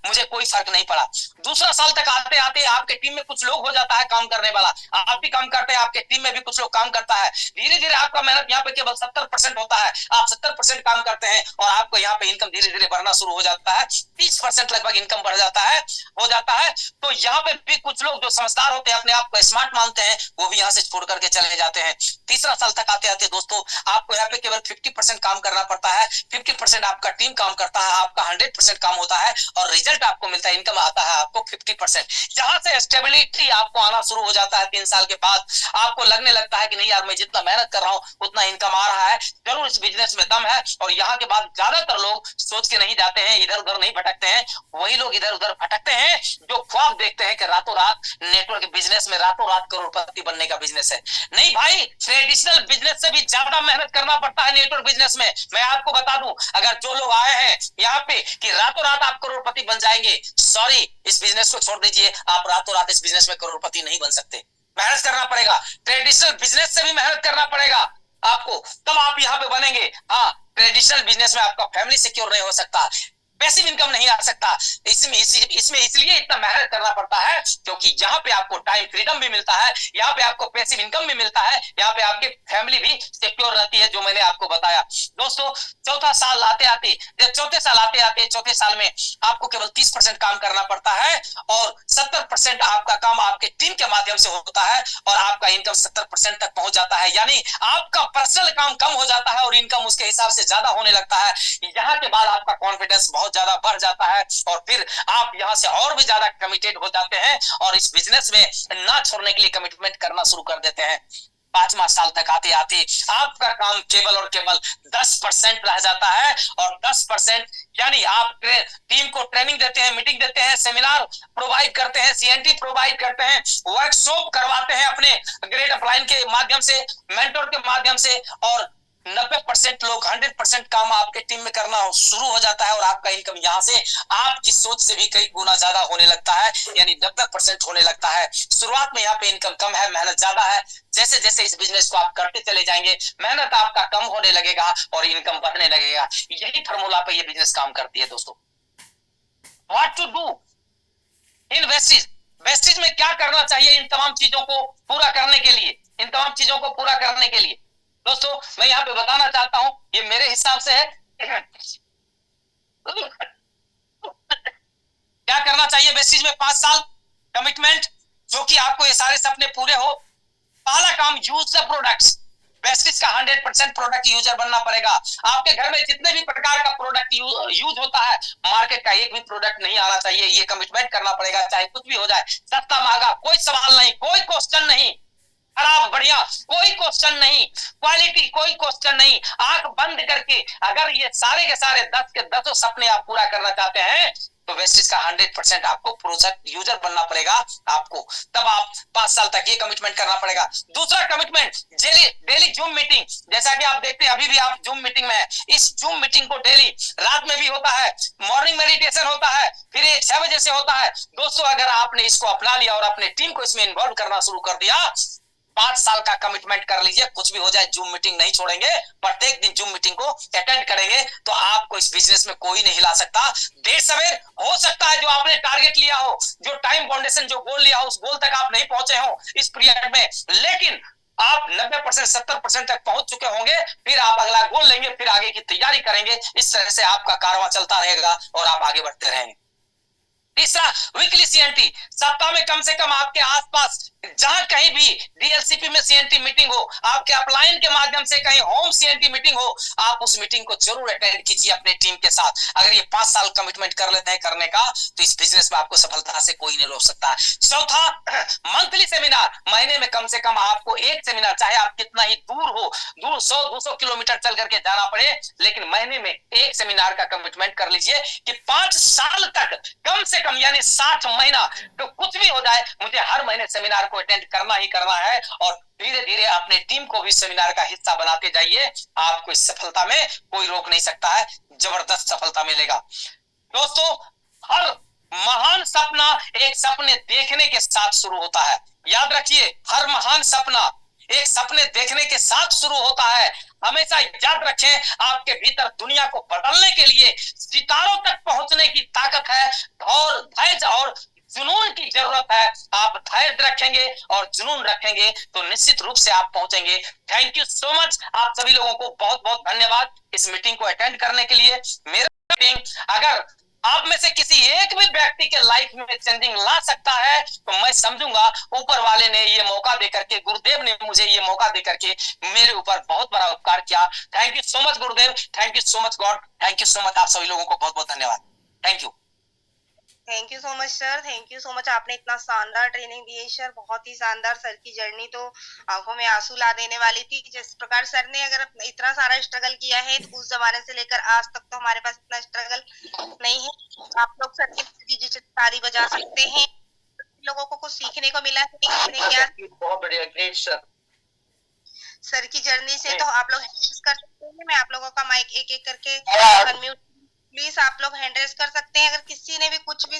Speaker 1: मुझे कोई फर्क नहीं पड़ा। दूसरा साल तक आते आते आपके टीम में कुछ लोग हो जाता है काम करने वाला, आप भी काम करते हैं, आपके टीम में भी कुछ लोग काम करता है। धीरे धीरे आपका मेहनत यहाँ पे केवल 70% होता है, आप 70% काम करते हैं और आपको यहाँ पे इनकम धीरे धीरे बढ़ना शुरू हो जाता है। 30% लगभग इनकम बढ़ जाता है, हो जाता है। तो यहाँ पे भी कुछ लोग जो समझदार होते हैं, अपने आप को स्मार्ट मानते हैं, वो भी यहाँ से छोड़ करके चले जाते हैं। तीसरा साल तक आते आते दोस्तों आपको यहाँ पे केवल 50% काम करना पड़ता है, 50% आपका टीम काम करता है, आपका 100% काम होता है और रिजल्ट आपको मिलता है, इनकम आता है आपको 50%। यहाँ से स्टेबिलिटी आपको आना शुरू हो जाता है। 3 साल के बाद आपको लगने लगता है कि नहीं यार, मैं जितना मेहनत कर रहा हूँ उतना इनकम आ रहा है, जरूर इस बिजनेस में दम है। और यहाँ के बाद ज्यादातर लोग सोच के नहीं जाते हैं, इधर उधर नहीं भटकते हैं। वही लोग इधर उधर भटकते हैं जो ख्वाब देखते हैं कि रातों रात नेटवर्क बिजनेस में रातों रात करोड़पति बनने का बिजनेस है। नहीं भाई, ट्रेडिशनल बिजनेस से भी ज्यादा मेहनत करना पड़ता है नेटवर्क बिजनेस में। मैं आपको बता दूं, अगर जो लोग आए हैं यहाँ पे कि रातों रात आप करोड़पति बन जाएंगे, सॉरी, इस बिजनेस को छोड़ दीजिए। आप रातों रात इस बिजनेस में करोड़पति नहीं बन सकते, मेहनत करना पड़ेगा। ट्रेडिशनल बिजनेस से भी मेहनत करना पड़ेगा आपको, तब आप यहाँ पे बनेंगे। हाँ, ट्रेडिशनल बिजनेस में आपका फैमिली सिक्योर नहीं हो सकता, पैसिव इनकम नहीं आ सकता। इसमें इसलिए इतना मेहनत करना पड़ता है क्योंकि यहाँ पे आपको टाइम फ्रीडम भी मिलता है, यहाँ पे आपको पैसिव इनकम भी मिलता है, यहाँ पे आपकी फैमिली भी सिक्योर रहती है, जो मैंने आपको बताया। दोस्तों चौथे साल आते आते चौथे साल में आपको केवल 30% काम करना पड़ता है और 70% आपका काम आपके टीम के माध्यम से होता है और आपका इनकम 70% तक पहुंच जाता है। यानी आपका पर्सनल काम कम हो जाता है और इनकम उसके हिसाब से ज्यादा होने लगता है। यहाँ के बाद आपका कॉन्फिडेंस बहुत बहुत ज्यादा बढ़ जाता है और फिर आप यहाँ से और भी ज्यादा कमिटेड हो जाते हैं और इस बिजनेस में ना छोड़ने के लिए कमिटमेंट करना शुरू कर देते हैं। 5वां साल तक आते आते आपका काम केवल और केवल 10% रह जाता है और 10% यानी आप टीम को ट्रेनिंग देते हैं, मीटिंग देते हैं, सेमिनार प्रोवाइड करते हैं, सीएनटी प्रोवाइड करते हैं, वर्कशॉप करवाते हैं अपने ग्रेड अपलाइन के माध्यम से, मेंटोर के माध्यम से और 90% लोग 100% काम आपके टीम में करना शुरू हो जाता है और आपका इनकम यहाँ से आपकी सोच से भी कई गुना ज्यादा होने लगता है, यानी 90% होने लगता है। शुरुआत में यहाँ पे इनकम कम है, मेहनत ज्यादा है। जैसे जैसे इस बिजनेस को आप करते चले जाएंगे, मेहनत आपका कम होने लगेगा और इनकम बढ़ने लगेगा। यही फॉर्मूला पे ये बिजनेस काम करती है दोस्तों। What to do in Vestige, Vestige में क्या करना चाहिए इन तमाम चीजों को पूरा करने के लिए, इन तमाम चीजों को पूरा करने के लिए दोस्तों मैं यहाँ पे बताना चाहता हूं, ये मेरे हिसाब से है। क्या करना चाहिए वेस्टेज में? 5 साल कमिटमेंट, जो कि आपको ये सारे सपने पूरे हो। पहला काम, यूज द प्रोडक्ट्स। वेस्टेज का 100% प्रोडक्ट यूजर बनना पड़ेगा। आपके घर में जितने भी प्रकार का प्रोडक्ट यूज होता है, मार्केट का एक भी प्रोडक्ट नहीं आना चाहिए। ये कमिटमेंट करना पड़ेगा, चाहे कुछ भी हो जाए, सस्ता महंगा कोई सवाल नहीं, कोई क्वेश्चन नहीं, खराब बढ़िया कोई क्वेश्चन नहीं, क्वालिटी कोई क्वेश्चन नहीं। आंख बंद करके अगर ये सारे के सारे 10 के 10 सपने आप पूरा करना चाहते हैं तो वेस्टेज का 100% आपको प्रोजेक्ट यूजर बनना पड़ेगा आपको। तब आप 5 साल तक ये कमिटमेंट करना पड़ेगा। दूसरा कमिटमेंट, डेली जूम मीटिंग। जैसा कि आप देखते हैं अभी भी आप जूम मीटिंग में है, इस जूम मीटिंग को डेली रात में भी होता है, मॉर्निंग मेडिटेशन होता है, फिर ये 6 बजे से होता है। दोस्तों अगर आपने इसको अपना लिया और अपने टीम को इसमें इन्वॉल्व करना शुरू कर दिया, 5 साल का कमिटमेंट कर लीजिए, कुछ भी हो जाए जूम मीटिंग नहीं छोड़ेंगे, प्रत्येक दिन जूम मीटिंग को अटेंड करेंगे तो आपको इस बिजनेस में कोई नहीं हिला सकता। देर सवेर हो सकता है जो आपने टारगेट लिया हो, जो टाइम फाउंडेशन जो गोल लिया हो, उस गोल तक आप नहीं पहुंचे हो इस पीरियड में, लेकिन आप 90% 70% तक पहुंच चुके होंगे। फिर आप अगला गोल लेंगे, फिर आगे की तैयारी करेंगे। इस तरह से आपका कारवां चलता रहेगा और आप आगे बढ़ते रहेंगे। तीसरा, वीकली सीएनटी। सप्ताह में कम से कम आपके आसपास जहां कहीं भी डीएलसीपी में सीएनटी मीटिंग हो, आपके अपलाइन के माध्यम से कहीं होम सीएनटी मीटिंग हो, आप उस मीटिंग को जरूर अटेंड कीजिए अपने टीम के साथ। अगर ये 5 साल कमिटमेंट कर लेते हैं करने का, तो इस बिजनेस में आपको सफलता से कोई नहीं रोक सकता। चौथा, मंथली सेमिनार। महीने में कम से कम आपको एक सेमिनार, चाहे आप कितना ही दूर हो, दूर 100-200 किलोमीटर चल करके जाना पड़े, लेकिन महीने में एक सेमिनार का कमिटमेंट कर लीजिए कि 5 साल तक कम से कम, यानी 60 महीना, तो कुछ भी हो जाए मुझे हर महीने सेमिनार को अटेंड करना ही करना है। और धीरे धीरे अपने टीम को भी सेमिनार का हिस्सा बनाते जाइए। आपको इस सफलता में कोई रोक नहीं सकता है, जबरदस्त सफलता मिलेगा। दोस्तों हर महान सपना एक सपने देखने के साथ शुरू होता है। याद रखिए, हर महान सपना एक सपने देखने के साथ शुरू होता है। हमेशा याद रखें, आपके भीतर दुनिया को बदलने के लिए, सितारों तक पहुंचने की ताकत है और धैर्य और जुनून की जरूरत है। आप धैर्य रखेंगे और जुनून रखेंगे तो निश्चित रूप से आप पहुंचेंगे। Thank you so much. आप सभी लोगों को बहुत बहुत धन्यवाद इस मीटिंग को अटेंड करने के लिए। मेरा मीटिंग अगर आप में से किसी एक भी व्यक्ति के लाइफ में चेंजिंग ला सकता है तो मैं समझूंगा ऊपर वाले ने ये मौका देकर के, गुरुदेव ने मुझे ये मौका देकर के मेरे ऊपर बहुत बड़ा उपकार किया। Thank you so much Gurudev, thank you so much God, thank you so much. आप सभी लोगों को बहुत बहुत धन्यवाद। Thank you.
Speaker 2: Thank you so much sir, thank you so much. आपने इतना शानदार ट्रेनिंग दी है सर, बहुत ही शानदार। सर की जर्नी तो आंखों में आंसू ला देने वाली थी। जिस प्रकार सर ने अगर इतना सारा स्ट्रगल किया है तो उस जमाने से लेकर आज तक तो हमारे पास इतना स्ट्रगल नहीं है। आप लोग सर की ताली बजा सकते हैं। लोगों को कुछ सीखने को मिला है क्या?
Speaker 1: बहुत बढ़िया, ग्रेट सर।
Speaker 2: सर की जर्नी से तो आप लोग कर सकते हैं। मैं आप लोगों का माइक एक एक करके अनम्यूट, प्लीज आप लोग हैंड रेज कर सकते हैं अगर किसी ने भी कुछ भी